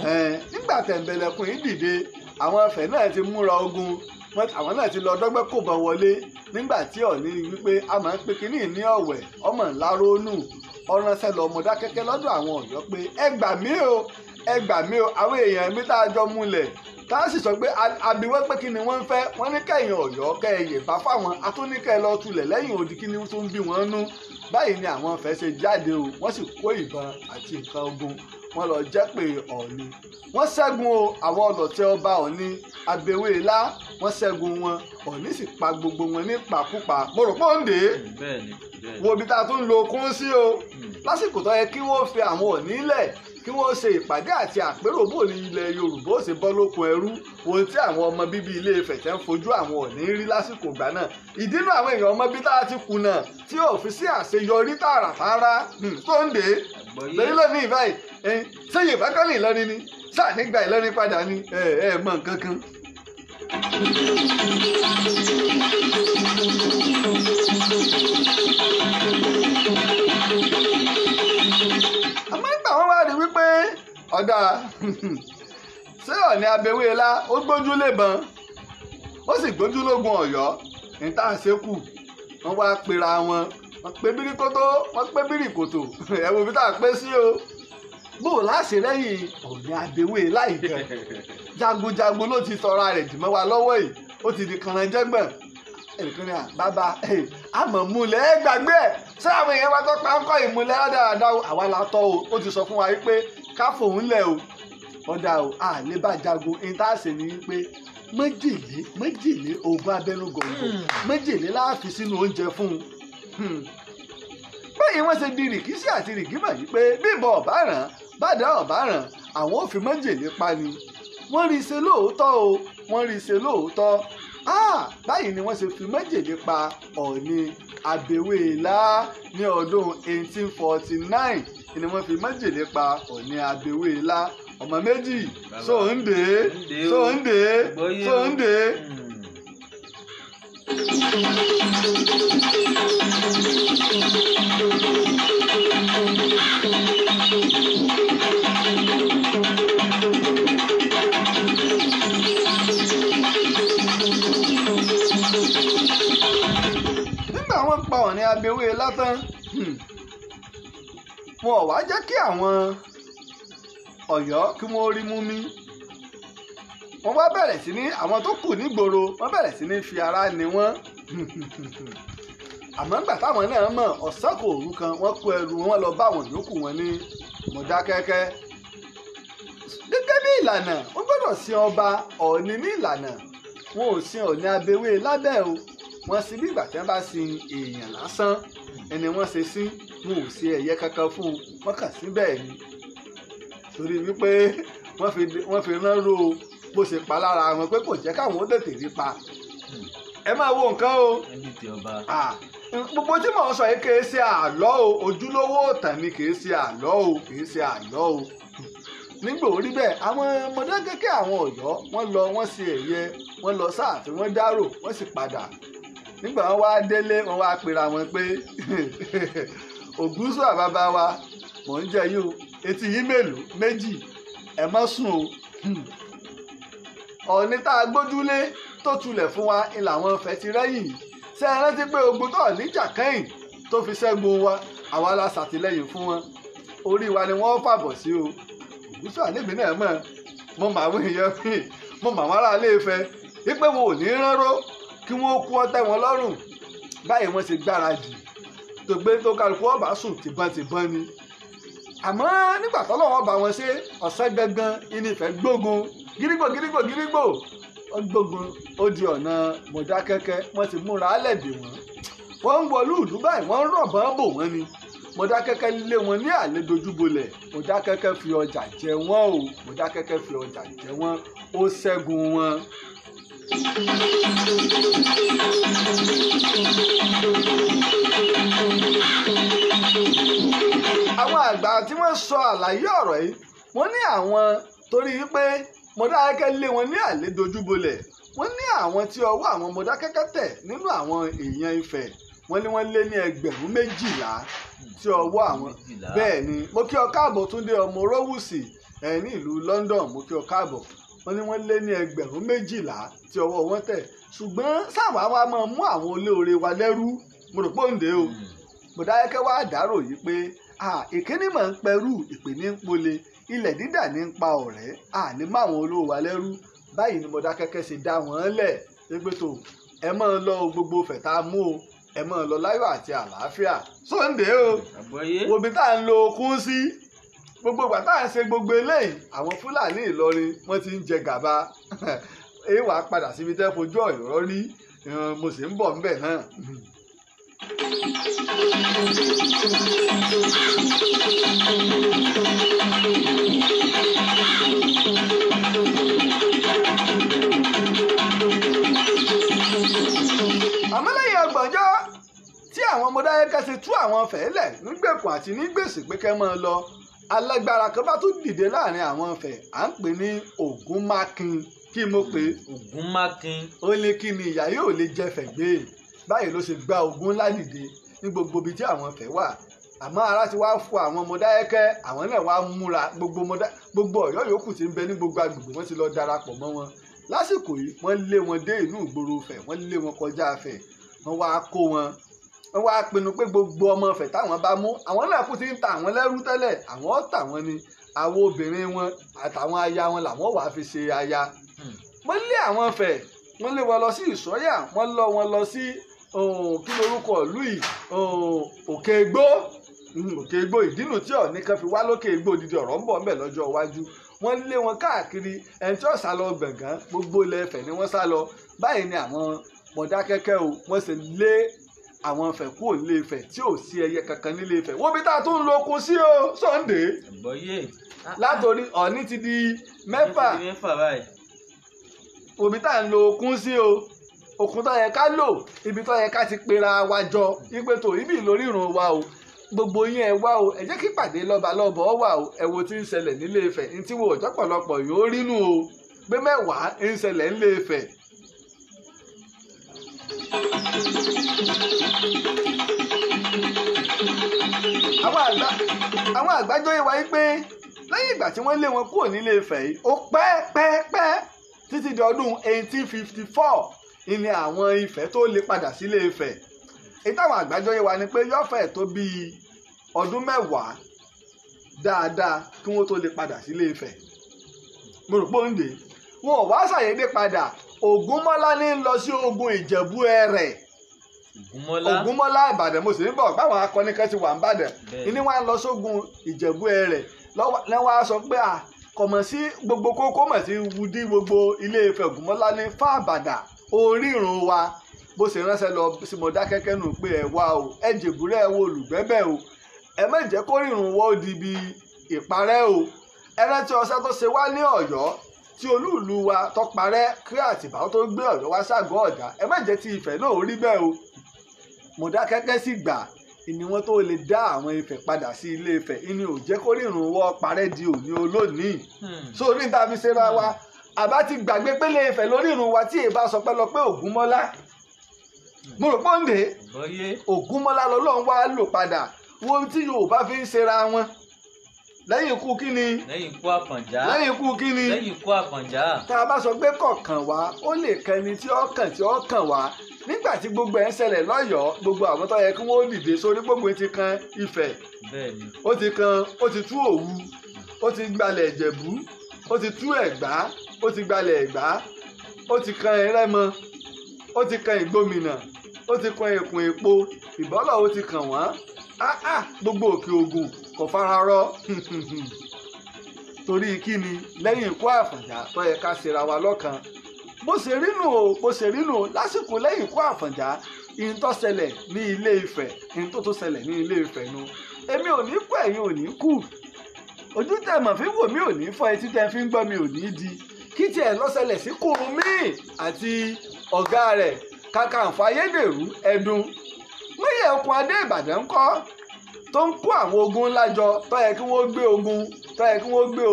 nígbà Tẹ̀m̀bẹ̀lẹ̀kún yìí dìde àwọn Ifẹ̀ náà ti múra ogun àwọn náà ti lọ dọ́gbẹ́ kò bọ̀ wọlé nígbà tí Ọọ̀ni wípé a máa ń pe kínní ní ọ̀wẹ̀ ọmọ ńlá rónú ọ̀ránṣẹ́ lọ Mọdákẹ́kẹ́ lọ́dọ̀ àwọn Ọ̀yọ́ pé ẹ gbà mí o àwọn èèyàn mi tá a jọ múlẹ̀ tá a sì sọ pé abiwọ́ pé kí ni wọ́n ń fẹ́ wọ́n ní kẹ́yìn Ọ̀yọ́ kẹ́yìn bá fáwọn atúnikẹ́ lọ tulẹ̀ lẹ́yìn odi kí ni tó ń bí wọ́n nú báyìí ni àwọn Ifẹ̀ ṣe jáde o wọ́n sì kó ìbọn àti nǹkan ogun wọ́n lọ jẹ́ pé Ọọ̀ni wọ́n ṣẹ́gun o àwọn ọlọ̀tẹ̀ ọba Ọọ̀ni Abẹ́wẹ́lá wọ́n ṣẹ́gun wọn Ọọ̀ni sì pa gbogbo wọn ní pàkúpà mo rò pé ó ń dè é wo ibi tá a tún lo okun sí o lásìkò tó yẹ kí wọ́n fi àwọn Ọọ̀ni lẹ̀ kí wọ́n ṣe ìpàdé àti àpérò bò ní ilẹ̀ Yorùbá ó sì bọ́ lóko ẹrú ohun tí àwọn ọmọ bíbí Ilé-Ifẹ̀ tẹ́ ń fojú àwọn Ọọ̀ni rí lásìkò ìgbà náà ìdínú àwọn èèyàn ọmọ bí tá a ti kùnà tí ò fi sí àṣeyọrí tààràtàrà tó ń dè é lórí lónìí ìbáyìí ṣé Yorùbá kọ́ ní Ìlọrin ni sáà nígbà Ìlọrin padà ni mọ nǹkan kan. àmọ́ ìgbà wọn wá rí wípé ọ̀dà ṣé Ọọ̀ni Abẹ́wẹ́lá ó gbójú lébọn ó sì gbójú lógun Ọ̀yọ́ ní tá à ń ṣekù wọ́n wá pera wọn pé bíríkótó wọ́n pé bíríkòtò ẹ̀wọ̀n bí tá a pé sí o bó o láṣẹ lẹ́yìn Ọọ̀ni Abẹ́wẹ́lá ìgàn jagunjagun ló ti sọra rẹ̀ jù mọ́ wa lọ́wọ́ yìí ó ti di kànáńjẹ́gbọ̀n ẹnìkan ní bàbá àmọ́ múlẹ̀ ẹ gbàgbé ẹ̀ ṣé àwọn èèyàn wa tó pa ń kọ́ ìmúlẹ̀ dáadáa àwa la tọ́ o ó ti sọ fún wa wípé ká fòun lẹ̀ o ọ̀dà o àlẹ́ bá jagun ìtaṣe ni wípé méjèlé oògùn abẹ́nú gọ̀ǹgọ̀ méjèlé láàfin sínú oúnjẹ fún un. báyìí wọ́n ṣe di rìkísí àti rìgímọ̀ yìí pé bíbọ̀ ọ̀báràn bàdá ọ̀báràn àwọn ò fi méjèlé pa ni wọ́n rí i ṣe lóòótọ́ o wọ́n rí i ṣe lóòótọ́ báyìí ni wọ́n ṣe fi májèlé pa Ọọ̀ni Abẹ́wéélá ní ọdún 1849 ni wọ́n fi májèlé pa Ọọ̀ni Abẹ́wéélá ọmọ méjì Sóńdé. Nígbà wọ́n pa Ọọ̀ni Abẹ́wéélá tán wọn ò wá jẹ́ kí àwọn Ọ̀yọ́ kí wọ́n rí mú mi. Wọ́n wá bẹ̀rẹ̀ sí ní àwọn tó kù nígboro wọ́n bẹ̀rẹ̀ sí ní fi ara ni wọ́n. Àmọ́ nígbà táwọn náà mọ̀ ọ̀sán kò òru kan wọ́n kó ẹrù wọn lọ bá àwọn yòókù wọn ní Mọ̀dákẹ́kẹ́. Gẹ́gẹ́ bí ìlànà wọ́n gbọ́dọ̀ sin ọba Ọọ̀ni ní ìlànà wọn ò sin Ọọ̀ni Abẹ́wéélá bẹ́ẹ̀ o wọ́n sin bí ìgbà tí wọ́n bá sin èèyàn lásán ẹni wọ́n ṣe sí wọn ò ṣe ẹ̀yẹ kankan fún un wọ́n kàn sí bẹ́ẹ̀ ni torí wípé wọ́n fi rán ro bó ṣe pa lára wọn pé kò jẹ́ káwọn ó tètè rí pa. Ẹ máa wo nǹkan o gbogbo tí mò ń sọ yìí kìí ṣe àlọ́ o ojúlówó ìtàn ni kìí ṣe àlọ́ o kìí ṣe àlọ́ o. Nígbà orí bẹ́ẹ̀ àwọn Mọdákẹ́kẹ́ àwọn Ọ̀yọ́ wọ́n lọ wọ́n ṣe ẹ̀yẹ wọ́n lọ sáàfin wọ́n dárò wọ́n sì padà. Nígbà wọ́n wá délé wọ́n wá pera wọn pé Ògúnṣúà bàbá wa mò ń jẹ yìí o etí yín mélòó méjì ẹ má sùn o. Ọọ̀ni tá a gbójúlé tó tulẹ̀ fún wa ni làwọn Ifẹ̀ ti rẹ́yìn ṣe é rántí pé ogun tó níjà kẹ́yìn tó fi ṣẹ́gun wa àwa la ṣàtìlẹ́yìn fún wọn orí wa ni wọ́n fàbọ̀ sí o. Ògúnṣúà níbi náà mo mà àwọn èèyàn mi mo mà wọn aráalé Ifẹ̀ wípé wọn ò ní ránró kí wọ́n kú ọtẹ́ wọn lọ́rùn. Báyìí wọ́n ṣe gbáradì tó gbé tó kálukú ọba sùn tìbọn ni. Àmọ́ nígbà tọ́lọ́wọ́ bá wọn ṣe ọ̀sán gangan ìní Ifẹ̀ gbógun gírígbò ó gbógun ó di ọ̀nà Mọdákẹ́kẹ́ wọ́n ti múra álẹ̀dè wọ́n ń wọlú ìlú báyìí wọ́n ń rọ̀bọ̀n bò wọ́n ni. Mọdákẹ́kẹ́ lé wọn ní àlédojúbolẹ̀ Mọdákẹ́kẹ́ fi ọjà jẹ wọ́n o Mọdákẹ́kẹ́ fi ọjà jẹ wọ́n ó ṣẹ́gun wọn. Àwọn àgbà tí wọ́n sọ àlàyé ọ̀rọ̀ yìí wọ́n ní àwọn torí wípé Mọdákẹ́kẹ́ lé wọn ní àlédojúbolẹ̀ wọ́n ní àwọn tí ọwọ́ àwọn Mọdákẹ́kẹ́ tẹ̀ nínú àwọn èèyàn Ifẹ̀ wọ́n ní wọ́n lé ní 12,000 tí ọwọ́ àwọn bẹ́ẹ̀ ni. Mo kí ọ káàbọ̀ Túndé ọmọ Rówùsì ní ìlú London mo kí ọ káàbọ̀. Wọ́n ní wọ́n lé ní 12,000 tí ọwọ́ wọn tẹ̀ ṣùgbọ́n sáwọn àwa máa mú àwọn olóore wa lẹ́rú mo rò pé òǹdè o. Mọdákẹ́kẹ́ wá dárò yìí pé ìkíní máa ń pẹrú ìpè ní ń pole ilẹ̀ dídà ní ń pa ọ̀rẹ́ ní máwọn olówó wa lẹ́rú. Báyìí ni Mọdákẹ́kẹ́ ṣe dá wọn lẹ̀ pé tó ẹ máa lọ gbogbo Ifẹ̀ tá a mú o ẹ máa lọ láyọ̀ àti àlàáfíà. Sóńdé o wo bí tá à ń lo okun sí gbogbo ìgbà tá à ń ṣe gbogbo eléyìí àwọn Fúlàní Ìlọrin wọ́n ti ń jẹ gàba èyí wàá padà síbi tẹ́ fojú Ọ̀yọ́ rí mo sì ń bọ̀ ńbẹ̀ náà. Àmọ́ lẹ́yìn ọgbọ̀njọ́ tí àwọn Mọdákẹ́kẹ́ ṣe tú àwọn Ifẹ̀ lẹ̀ nígbèkùn àti nígbèsè pé kẹ́ máa lọ alágbára kan bá tún dìde láàrin àwọn Ifẹ̀ à ń pè ní Ògúnmákin kí mo pè Ògúnmákin ó ní kí ni ìyá yóò lè jẹfẹ̀ gbé báyìí ló ṣe gba ogun ńlá dìde ní gbogbo ibi tí àwọn Ifẹ̀ wà. Àmọ́ ara ti wá fún àwọn Mọdákẹ́kẹ́ àwọn náà wá múra gbogbo Ọ̀yọ́ yòókù tí ń bẹ ní gbogbo agbègbè wọ́n ti lọ darapọ̀ mọ́ wọn. Lásìkò yìí wọ́n lé wọn dé inú ìgboro Ifẹ̀ wọ́n lé wọn kọjá Ifẹ̀ wọ́n wá kó wọn wọ́n wá pinnu pé gbogbo ọmọ Ifẹ̀ táwọn bá mú àwọn náà kú ti ń ta àwọn lẹ́rú tẹ́lẹ̀ àwọn ọ̀tá wọn ni àwọn obìnrin wọn àtàwọn aya wọn làwọn wàá fi ṣe aya. Wọ́n lé àwọn Ifẹ̀ wọ́n lé wọn lọ sí Ìsọ́yà wọ́n lọ wọn lọ sí kí lorúkọ ìlú yìí Òkè Igbó ìdínú tí Ọọ̀ni kan fi wá lókè Igbó odidi ọ̀rọ̀ ń bọ̀ ńbẹ̀ lọ́jọ́ iwájú. Wọ́n lé wọn káàkiri ẹni tí ó sá lọ Gbọ̀ngán gbogbo ilẹ̀ Ifẹ̀ ni wọ́n sá lọ. Báyìí ni àwọn Mọdákẹ́kẹ́ o wọ́n ṣe lé àwọn Ifẹ̀ kúrò nílé Ifẹ̀ tí ò sí ẹyẹ kankan nílé Ifẹ̀ wọ́n bí tá a tún lo okun sí o Sóńdé látòrí Ọọ̀ni ti di 6 òbí tá a ń lo okun sí o okun tó yẹ ká lò ibi tó yẹ ká ti pera wa jọ wípé tó ibi lórírun wa o gbogbo yín ẹ wá o ẹ jẹ́ kí pàdé lọ́balọ́bọ̀ ọ wà o ẹ wo tí ń ṣẹlẹ̀ nílé Ifẹ̀ ní tí wo ọjọ́ pọ̀lọpọ̀ yóò rínú o pé mẹ́wàá ń ṣẹlẹ̀ nílé Ifẹ̀. àwọn àgbájọ yẹ wáyé pé lẹ́yìn ìgbà tí wọ́n lé wọn kúrò nílé Ifẹ̀ yìí ó pẹ́ títí di ọdún 1854 ni àwọn Ifẹ̀ tó lè padà sílé Ifẹ̀. ìtàwọn àgbájọ yẹ wá ni pé yọ́fẹ̀ tó bíi ọdún 10 dáadáa kí wọ́n tó lè padà sílé Ifẹ̀. mo rò pé òǹdè wọn ò wá ṣàyédé padà Ògúnmọ́lá ní lọ sí ogun Ìjẹ̀bú Ẹrẹ̀. Ògúnmọ́lá Ìbàdàn mo sì ń bọ̀ báwọn akọni kan ti wà ń bàdàn ìní wọn lọ sógun Ìjẹ̀bú Ẹrẹ̀ lọ́wọ́ a sọ pé kọ̀mọ̀ sí gbogbo kókó mọ̀ sí wudí gbogbo Ilé Ifẹ̀ Ògúnmọ́lá ní fáàbàdà orírun wa bó ṣe ránṣẹ́ lọ sí Mọdákẹ́kẹ́ nù pé ẹ wá o ẹ jèbúrẹ́ ẹ wo olùgbẹ́bẹ̀ o ẹ má jẹ́ kó rírun wọ́ di bí ìparẹ́ o ẹ rántí ọṣẹ́ tó ṣe wá ní Ọ̀yọ́ tí olúùlú wa tó parẹ́ kí Àtìbà tó gbé Ọ̀yọ́ wá ságọ́ Ọ̀dà ẹ má jẹ́ ti Ifẹ̀ náà rí bẹ́ẹ̀ o Mọdákẹ́kẹ́ sì gbà ìní wọn tó lè dá àwọn Ifẹ̀ padà sí Ilé Ifẹ̀ ìní ò jẹ́ kó rírun wọ́ parẹ́ di òní olónìí so ní ta fi ṣera wa àbá ti gbàgbé pé Ilé Ifẹ̀ lórí ìrun wa tí èèbá sọ pé lọ pé Ògúnmọ́lá mo rò pọ́ǹdé Ògúnmọ́lá lọ́lọ́run wá lò padà wọ́n tí Yorùbá fi ń ṣera wọn lẹ́yìn ikú kíni lẹ́yìn ikú Àfọ̀njá lẹ́yìn ikú kíni lẹ́yìn ikú Àfọ̀njá tá a bá sọ pé kọ̀ọ̀kan wá ó lè kẹni tí ó kàn wá nígbà tí gbogbo ẹ̀ ń ṣẹlẹ̀ lọ́yọ̀ọ́ gbogbo àwọn tó yẹ kí wọ́n dìde sórí gbogbo ti kan Ifẹ̀ ó ti tú Òwu ó ti gbalẹ̀ Ìjẹ̀bú ó ti tú Ẹ̀gbá ó ti gbalẹ̀ Ẹ̀gbá ó ti kan Ẹrẹ́mọ ó ti kan Ìgbómìnà ó ti kan Ẹkùn Èpo Ìbọ́lọ̀ ó ti kàn wọ́n gbogbo Òkè Ògùn kò fara rọ torí kíni lẹ́yìn ikú Àfọ̀njá tó yẹ ká ṣera wa lọ́kan bó ṣe rínú lásìkò lẹ́yìn ikú Àfọ̀njá ìyìn tó ṣẹlẹ̀ ní Ilé Ifẹ̀ ìyìn tó ṣẹlẹ̀ ní Ilé Ifẹ̀ nu èmi ò ní kú ẹ̀yin ò ní kú ojú tẹ́ mọ̀ fi wò mí ò ní fọ́ etí tẹ́ fi ń gbọ́ mi ò ní di kí tiẹ̀ ló ṣẹlẹ̀ sí Kúrúnmí àti ọ̀gá rẹ̀ Kàkànfò Ayédèrú Ẹdùn mọ́yẹ̀ okùn adé Ìbàdàn kọ́ tó ń kó àwọn ogun ńlá jọ tó yẹ kí wọ́n gbé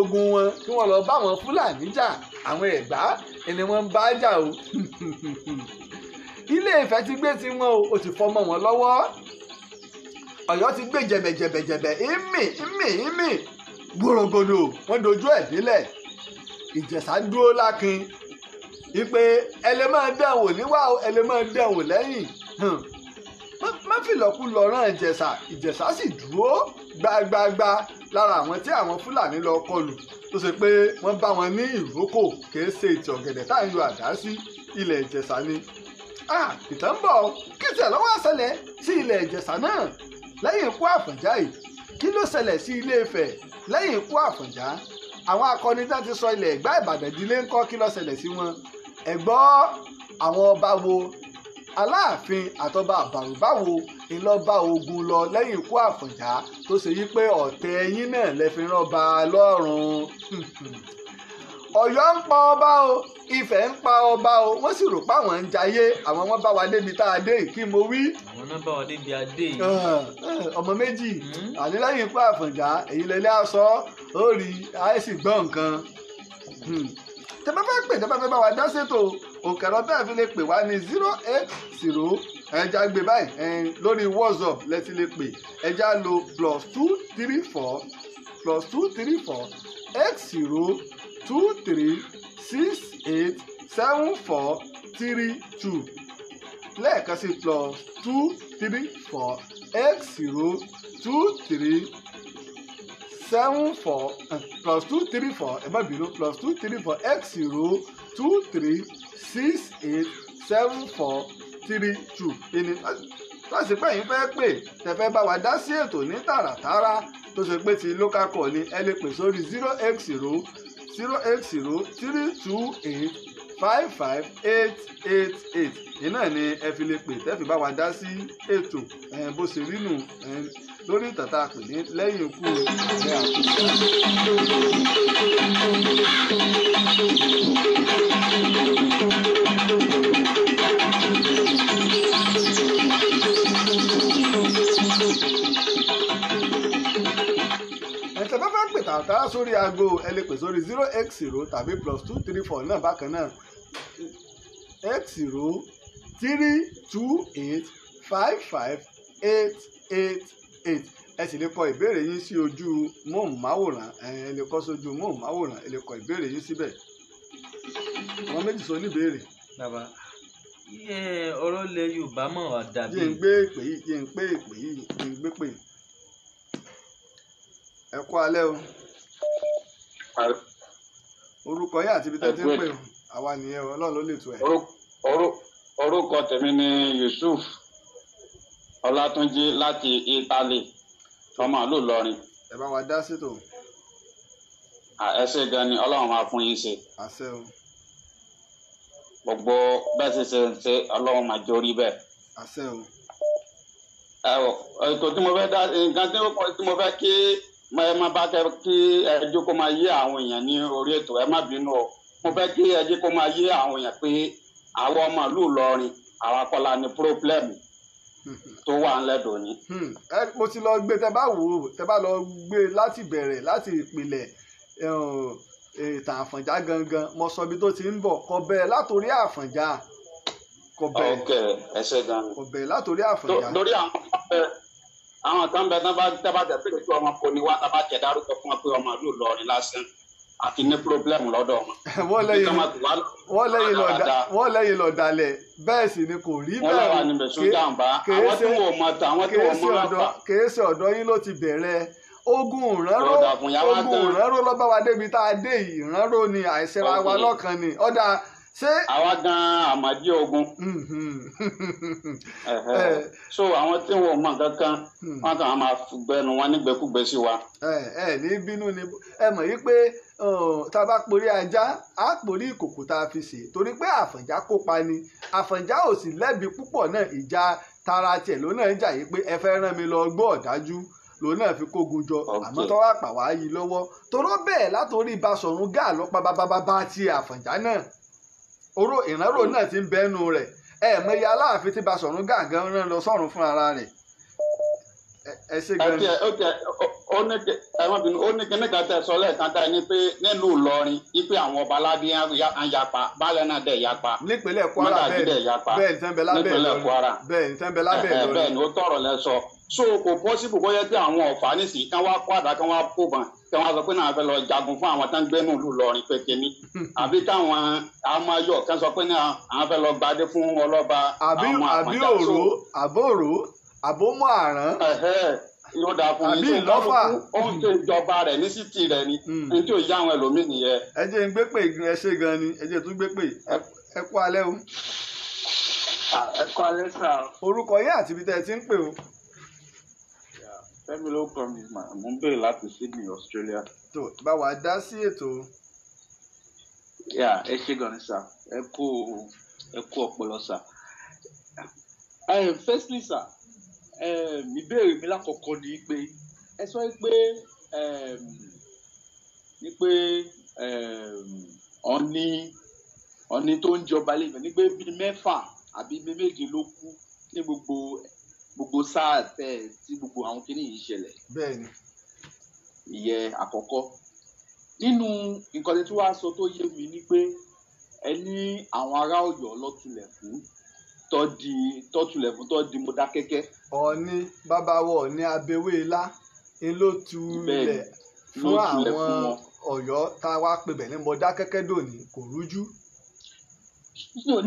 ogun wọn kí wọ́n lọ bá àwọn Fúlàní jà àwọn Ẹ̀gbá ẹni wọ́n ń bá jà o Ilé Ifẹ̀ ti gbé tiwọn o ti fọmọ wọn lọ́wọ́ Ọ̀yọ́ ti gbé jẹ̀bẹ̀jẹ̀bẹ̀jẹ̀bẹ̀ ìmì gbòrògbòdò wọ́n dojú ẹ̀ délẹ̀ Ìjẹ̀ṣà dúró lákin wípé ẹ lè máa dẹ̀wò níwá ẹ lè máa dẹ̀wò lẹ́yìn má fìlọ́kù lọ́rán Ìjẹ̀ṣà sì dúró gbágbágbá lára àwọn tí àwọn Fúlàní lọ kọlù tó ṣe pé wọ́n bá wọn ní ìrókò kìí ṣe ìtì ọ̀gẹ̀dẹ̀ tá à ń yọ àdá sí ilẹ̀ Ìjẹ̀ṣà ni ìtàn ń bọ̀ kí tiẹ̀ ló wá ṣẹlẹ̀ sí ilẹ̀ Ìjẹ̀ṣà náà lẹ́yìn ikú Àfọ̀njá yìí kí ló ṣẹlẹ̀ sí Ilé Ifẹ̀ lẹ́yìn ikú Àfọ̀njá àwọn akọni tá ti sọ ilẹ̀ Ẹ̀gbá Ìbàdàn dílé ńkọ́ kí ló ṣẹlẹ̀ sí wọn ẹ gbọ́ àwọn ọba wo Aláàfin àtọba Àbàrùbá wo ìlọba ogun lọ lẹ́yìn ikú Àfọ̀njá tó ṣe yí pé ọ̀tẹ̀ ẹ̀yìn náà lẹ fi rán ọba lọ́rùn Ọ̀yọ́ ń pa ọba o Ifẹ̀ ń pa ọba o wọ́n sì rò pé àwọn ń jayé àwọn wọn bá wa débi tá a dé kí mo wí. àwọn náà bá wa débi adé yìí. ọmọ méjì àní lẹ́yìn ikú Àfọ̀njá èyí lẹ́lẹ́ aṣọ ó rí àìsí gbọ́ nǹkan. tẹ́ bá fẹ́ pè tẹ́ bá fẹ́ bá wa dá ṣètò òǹkàrọ̀ tẹ́ fi lè pè wá ní 080 ẹja gbé báyìí lórí WhatsApp lẹ́tí lè pè ẹja lo +234 x023687432 lẹ́ẹ̀kan sí +234 x02374 ẹ má bínú +234 x023687432 ẹni láti pẹ́ yín fẹ́ pè tẹ̀fẹ́ bá wa dá sí ètò ní tààràtààrà tó ṣe pé ti local call ni ẹ lè pè sórí 08058 iná ni ẹ fi lè pè tẹ́fì bá wa dá sí ètò bó ṣe rí nù lórí ìtàtà pè ní lẹ́yìn ikú àkókò. tààrà sórí aago ẹ lè pè sórí 080 tàbí +234 náà bákan náà 8032855888 ẹ sì lè kọ ìbéèrè yín sí ojú móhùnmáwòrán ẹ lè kọ sójú móhùnmáwòrán ẹ lè kọ ìbéèrè yín síbẹ̀ àwọn méjì sọ níbèrè. bàbá ọ̀rọ̀ ilẹ̀ Yorùbá mọ̀ wá dàbí. jẹ́ ń gbé ìpè yìí ẹ kú alẹ́ o orúkọ yín àti ibi tẹ́ ti ń pè o àwa nìyẹn Ọlọ́run ló lè tu ẹ̀. orúkọ tèmi ni Yusuf Ọlátúnjí láti Italy ọmọ ìlú Ìlọrin. ẹ bá wa dá sétò. ẹ ṣé gan ni Ọlọ́run máa fún yín ṣe. àṣẹ o. gbogbo bẹ́ẹ̀ ṣe ṣe Ọlọ́run máa jórí bẹ́ẹ̀. àṣẹ o. ètò tí mo fẹ́ dá nǹkan tí mo fẹ́ kí ẹ má bá kẹ́ kí ẹjọ́ kó máa yé àwọn èèyàn ní orí ètò ẹ má bínú o mo fẹ́ kí ẹjọ́ kó máa yé àwọn èèyàn pé àwọn ọmọ ìlú Ìlọrin àwọn akọ́lá ní pírọ́blẹ́mù tó wà ńlẹ́dọ̀ ni. mo ti lọ gbé tẹ bá wò ó tẹ bá lọ gbé láti bẹ̀rẹ̀ láti ìpìlẹ̀ ìtàn Àfọ̀njá gangan mo sọ ibi tó ti ń bọ̀ kò bẹ̀rẹ̀ látòrí Àfọ̀njá kò bẹ̀rẹ̀ látòrí Àfọ̀njá. lórí àwọn kan bẹ tán bá tẹ pé kí ọmọ kò ní wá tá bá tẹ dárúkọ fún wọn pé ọmọ ìlú Ìlọrin lásán àti ní pírọ́blẹ́mù lọ́dọ̀ wọn. wọ́n lẹ́yìn lọ dalẹ̀ bẹ́ẹ̀ sì ni kò rí bẹ́ẹ̀ kèé ṣe ọ̀dọ̀ yín ló ti bẹ̀rẹ̀ ogun ìrànró ló bá wa débi tá a dé yìí ìrànró ni àìṣera wa lọ́kàn ni ọ̀dà ṣé. àwa gan àmàdí ogun. so àwọn tí wọn ò mọ kankan wọn kàn máa gbẹnu wọn nígbèkúgbè sí wa. ní bínú ni ẹ mọ̀ yí pé tá a bá porí ajá á porí ìkòkò tá a fi ṣe torí pé Àfọ̀njá kópa ni Àfọ̀njá ò sì lẹ́bi púpọ̀ náà ìjà tara tiẹ̀ ló náà ń jà yí pé ẹ fẹ́ rán mi lọ gbọ́ ọ̀dájú lòun náà fi kógun jọ àmọ́ tọ́wọ́ àpà wá yí lọ́wọ́ toró bẹ́ẹ̀ látòrí Basọ̀run Gáà lọ́pàá bábábá ti Àfọ̀njá náà oró ìrànró náà ti ń bẹ́nu rẹ̀ mẹ́yà Aláàfin tí Basọ̀run Gáà gan rán lọ sọ́run fún ara rẹ̀ ẹ ṣe gan ni. ó ní kíní kan tẹ sọ lẹ́ẹ̀kan tá ní pé nílùú Ìlọrin wípé àwọn ọba aládé ń yapa baálẹ̀ náà dẹ̀ yapa nípínlẹ̀ Kwara bẹ́ẹ̀ ní tẹ́ńbẹ́ lábẹ́ Ìlọrin bẹ́ẹ̀ ní tẹ́ńbẹ́ lábẹ́ Ìlọrin bẹ́ẹ̀ ni ó tọrọ lẹ́sọ so kò pọ́sibù bóyá tí àwọn ọ̀fà nísìnyí kí wọ́n kó àdá kí wọ́n kó bàn kí wọ́n sọ pé náà fẹ́ lọ jagun fún àwọn tó ń gbé nílùú Ìlọrin pé kíní àbí káwọn amáyọ̀ kí wọ́n sọ pé náà àwọn fẹ́ lọ gbadé fún ọlọ́ba àwọn Àfọ̀njá àbómọ àrán yóò dáa fún àbí ìlọ́fà ó ń ṣe ìjọba rẹ̀ ní sítì rẹ̀ ni ní tí ò yá àwọn ẹlòmíì nìyẹn. ẹ jẹ́ ń gbé pè ẹ ṣe gan ni ẹ jẹ́ tún gbé pè ẹ kú alẹ́ o. ẹ kú alẹ́ sà. orúkọ yín àti ibi tẹ́ ẹ ti ń pè o. Fẹ́mi ló kọ́ mi mo ń bèrè láti Sydney Australia. tó bá wa dá sí ètò. ẹ ṣe gan ni sà ẹ kú ọpọlọ sà. Firstly sà. Ìbéèrè mi lákọ̀ọ́kọ́ ni pé ẹ sọ pé ọ̀ní tó ń jọba lẹ́yìn ní pé bíi mẹ́fà àbí bíi méje ló kú ní gbogbo sáà tí gbogbo àwọn kìíní yìí ṣẹlẹ̀. bẹ́ẹ̀ni. ìyẹn àkọ́kọ́ nínú nǹkan tí wàá sọ tó yé mi ni pé ẹ ní àwọn ará Ọ̀yọ́ lọ́tulẹ̀ fún tọ́tulẹ̀ fún tó di Mọdákẹ́kẹ́. Ọ̀ọ̀ni bábáwọ̀ ní Abẹ́wéélá ń ló tulẹ̀ fún àwọn Ọ̀yọ́ tá a wá pè bẹ̀ ní Mọdákẹ́kẹ́ dòní kò rújú.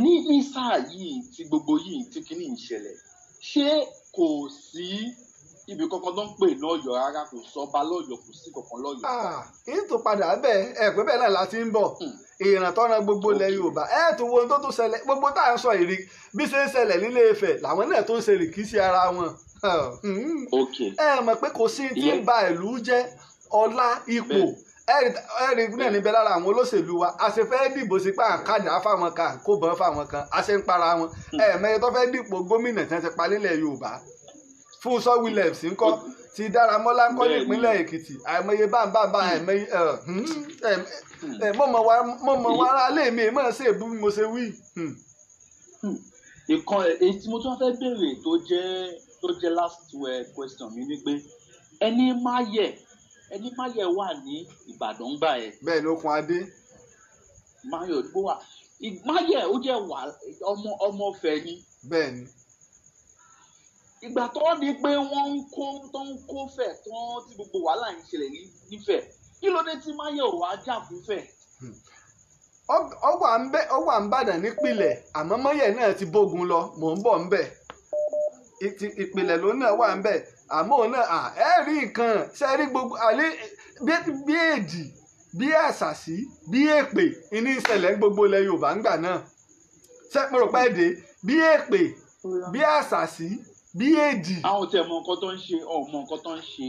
ní sáà yìí tí gbogbo yìí tí kìíní ń ṣẹlẹ̀ ṣé kò sí ibi kankan tó ń pè ní Ọ̀yọ́ rárá kò sọba lọ́yọ̀ọ́ kò sí kankan lọ́yọ̀ọ́. ètò padà bẹ́ẹ̀ pé bẹ́ẹ̀ náà la ti ń bọ̀ ìràn tọ́ran gbogbo ilẹ̀ Yorùbá tó wo ohun tó tún ṣẹlẹ̀ gbogbo tá à ń sọ ìrì bí ṣe ń ṣẹlẹ̀ nílé Ifẹ̀ làwọn náà tó ń ṣe rìkì sí ara wọn. Mọ̀ pé kò sí tí ń ba ìlú jẹ́ ọlá ipò ẹ̀rí náà níbẹ̀ lára àwọn olóṣèlú wa a ṣe fẹ́ dìbò sí pa àkàdá fáwọn kan kó bọ́n fáwọn kan a ṣe ń para wọn mẹ́yẹ tó fẹ́ dìbò gómìnà tí wọ́n ti pa nílẹ̀ Yorùbá Fúnṣọ́ Williams ńkọ́ ti Dáramọ́lá ńkọ́ nípínlẹ̀ Èkìtì àìmọye báńbáńbá àìmọye mọ̀mọ́ wa ara lè mi mọ̀ ṣe èbú mo ṣe wí. ìkan èyí tí mo tún fẹ́ béèrè tó jẹ́ last question mi ni pé ẹni má yẹ ẹni máyẹ̀ wà ní Ìbàdàn gbà ẹ̀. bẹ́ẹ̀ ló kun adé. máyọ̀ ló wà máyẹ̀ ó jẹ́ wà ọmọ Ifẹ̀ ni. bẹ́ẹ̀ ni. ìgbà tó di pé wọ́n ń kó Fẹ̀ tán tí gbogbo wàhálà ń ṣẹlẹ̀ nífẹ̀ kí ló dé tí máyẹ̀ ò wá jà fún Fẹ̀. ó wà ń bàdàn nípìnlẹ̀ àmọ́ mọ́yẹ̀ náà ti bógun lọ mò ń bọ̀ ń bẹ̀ ìpìlẹ̀ ló náà wà ń bẹ̀ àmọ́ òun náà ẹ rí nǹkan ṣe rí gbogbo àlẹ́ bí èdì bí àṣàṣì bí èpè ní ìṣẹ̀lẹ̀ gbogbo ilẹ̀ Yorùbá ń gbà náà ṣe mo rò pé èdè bí èpè bí àṣàṣì bí èdì. àwọn tẹ mọ nǹkan tó ń ṣe ọmọ nǹkan tó ń ṣe.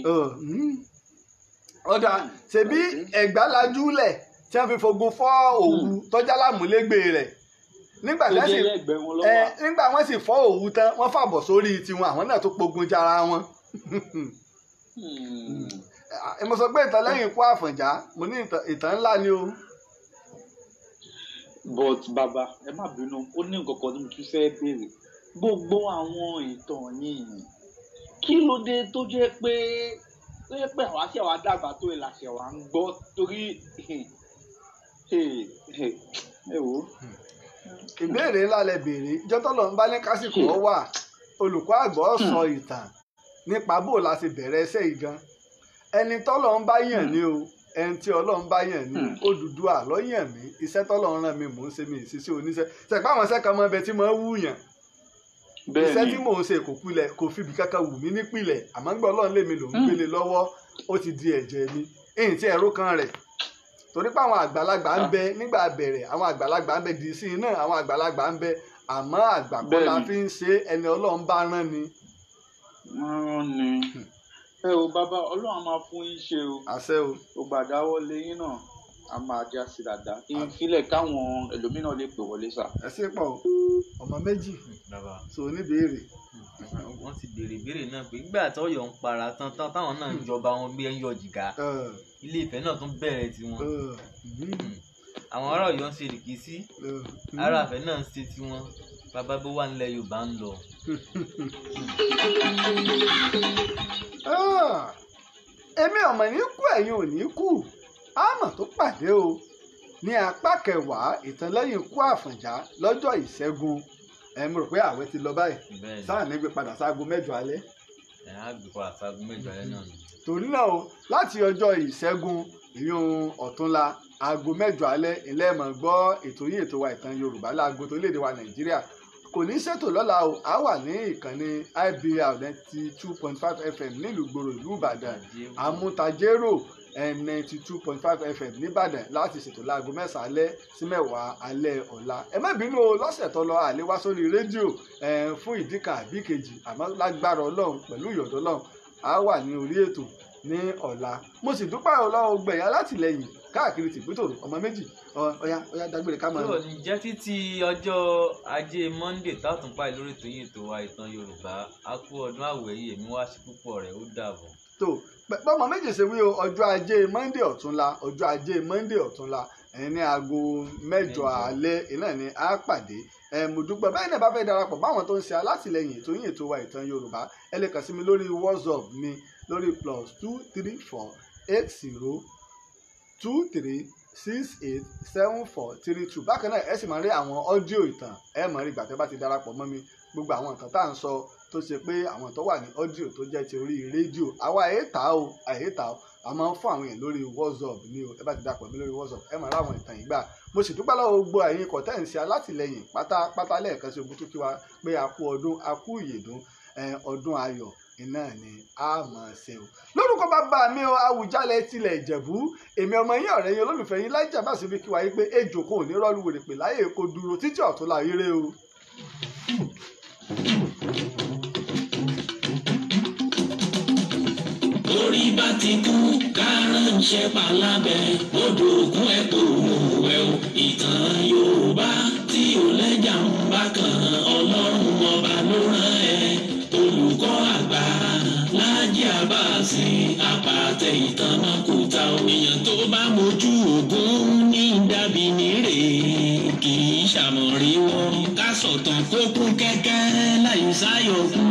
ọ̀dà ṣèbí Ẹ̀gbá lajúlẹ̀ tí wọ́n fi fogun fọ́ Òwu tọ́jà lámúlégbè rẹ̀ nígbà wọ́n sì fọ́ Òwu tán wọ́n fàbọ̀ sórí tiwọn àwọn náà tó pogun jara wọn. mo sọ pé ìtàn lẹ́yìn ikú Àfọ̀njá mo ní ìtàn ńlá ni o. but bàbá ẹ má bínú ó ní nǹkan kan tí mo tún fẹ́ béèrè gbogbo àwọn ìtàn yìí kí ló dé tó jẹ́ pé àwa ṣe wá dàgbà tó ìlàṣẹ wa ń gbọ́ torí ẹ wò. ìbéèrè ńlá lẹ béèrè ìjọ tọ́lọ̀ ń bá ní kásìkò ọ wà olùkọ́ àgbà sọ ìtàn nípa bó la ṣe bẹ̀rẹ̀ iṣẹ́ yìí gan ẹni tọ́lọ̀ ń bá yàn ní o ẹni tí Ọlọ́run bá yàn ní Odùduwà ló yàn mí iṣẹ́ tọ́lọ̀ ń rán mi mò ń ṣe mi ìṣiṣẹ́ oníṣẹ́ ṣẹ̀pá àwọn iṣẹ́ kan mọ́ ẹbẹ tí mo ń wú yàn iṣẹ́ tí mò ń ṣe kò fi ibì kankan wù mí nípìnlẹ̀ àmọ́ gbọ́ Ọlọ́run lèmi ló ń gbélé lọ́wọ́ ó ti di ẹ̀jẹ̀ mi èyí tí ẹ̀rọ kan rẹ̀ torí pé àwọn àgbàlagbà ń bẹ nígbà bẹ̀rẹ̀ àwọn àgbàlagbà ń bẹ dì sí iná àwọn àgbàlagbà ń bẹ àmọ́ àgbà kọ́ la fi ń ṣe ẹni Ọlọ́run bá rán ni. ẹ o bàbá Ọlọ́run a máa fún yín ṣe o. àṣẹ o. o gbàdáwọ́ lé yín náà a máa já sí dáadáa kí n filẹ̀ káwọn ẹlòmíràn lè pè wọlé sà. ẹ ṣe pọ̀ ọmọ méjì so oníbèrè. wọ́n ti béèrè ìbéèrè náà pé nígbà tí Ọ̀yọ́ ń para tán táwọn náà ń jọba wọn bí ẹ ń yọ jìgá Ilé Ifẹ̀ náà tún bẹ̀rẹ̀ tiwọn àwọn ará Ọ̀yọ́ ń ṣe rìkísí ará Ifẹ̀ náà ń ṣe tiwọn bàbá bó wà nílẹ̀ Yorùbá ń lọ. èmi ọmọ ní kú ẹ̀yin ò ní kú àmọ́ tó pàdé o ní apá kẹwàá ìtàn lẹ́yìn ikú Àfọ̀njá lọ́jọ́ Ìṣẹ́gun mo rò pé àwẹ̀ ti lọ báyìí sáà ní gbé padà sáago 8 alẹ́. á gbé padà sáago 8 alẹ́ náà ni. torí náà o láti ọjọ́ Ìṣẹ́gun ìyún ọ̀túnla aago 8 alẹ́ ilé mọ̀ gbọ́ ètò yìí ètò wa ìtàn Yorùbá láago tó léde wa Nàìjíríà kò ní ṣètò lọ́la o a wà ní ìkànnì IBR 92.5 FM nílùú gbòòrò ìlú Ìbàdàn àmútajérò 92.5 FM nìbàdàn láti ṣètò láago 9 alẹ́ sí 10 alẹ́ ọ̀la. ẹ má bínú o lọ́sẹ̀ tó lọ àlè wá sórí rédíò fún ìdí kan àbí kejì àmọ́ lágbára Ọlọ́run pẹ̀lú ìyọ̀dọ̀ Ọlọ́run a wà ní orí ètò ní ọ̀la. mo sì dúpẹ́ Ọlọ́run gbẹ̀yìn alátìlẹyìn káàkiri tìbútòrò ọmọ méjì ọ̀ya dágbére ká máa lọ. ǹjẹ́ títí ọjọ́ ajé Monday táàtún páì lórí ètò yìí ètò wa ìtàn Yorùbá a kú ọdún àwẹ̀ yìí èmi wá sí púpọ̀ rẹ̀ ó dàbọ̀. tó bọ́mọ méjì ṣe wí o ọjọ́ ajé Monday ọ̀túnla ní aago 8 alẹ́ iná ni a pàdé mo dúpẹ́ báyìí náà bá fẹ́ darapọ̀ báwọn tó ń ṣe alátìlẹyìn ètò yìí ètò wa ìtàn Yorùbá ẹ lè kàn sí mi lórí WhatsApp mi lórí +234 80 23687432 bákan náà ẹ sì máa rí àwọn ọ́díò ìtàn ẹ máa rí ìgbà tẹ́ bá ti darapọ̀ mọ́ mi gbogbo àwọn nǹkan tá à ń sọ tó ṣe pé àwọn tó wà ní ọ́díò tó jẹ́ ti orí rédíò àwa àyètà o a máa ń fún àwọn èèyàn lórí WhatsApp ní o ẹ bá ti darapọ̀ mi lórí WhatsApp ẹ máa rí àwọn ìtàn yìí gbà mo sì dúpẹ́ lọ́wọ́ gbogbo ẹ̀yin kọ̀tẹ́ǹsì alátìlẹyìn pátápátá lẹ́ẹ̀kan sí ogun tó kí wa pé a kú ọdún a kú ìyèdún ọdún ayọ̀ iná ni a máa ṣe o. lórúkọ bàbá mi o Àwùjalẹ̀ tilẹ̀ Ìjẹ̀bú èmi ọmọ yín ọ̀rẹ́ yín olólùfẹ́ yín Láìjà bá sì fi kí wa yí pé ejò kò ní rọ́ọ̀lù wèrè pè láyé kó dúró títí ọ̀tún la ire o. orí bá ti kú kárànṣẹ́ palábẹ́ odò òkun ẹ̀pọ̀ òmùwẹ̀ o ìtàn Yorùbá tí ò lẹ́jà ń bá kan Ọlọ́run ọba ló rán ẹ olùkọ́ àgbà Láàjì Àbáàsì àpàtẹ ìtàn mọ́kúta èèyàn tó bá mojú ògún ní dàbí nírè kì í ṣàmọ̀rí wọn ká sọ̀tàn kó kún kẹ́kẹ́ láì sáyọ̀ kún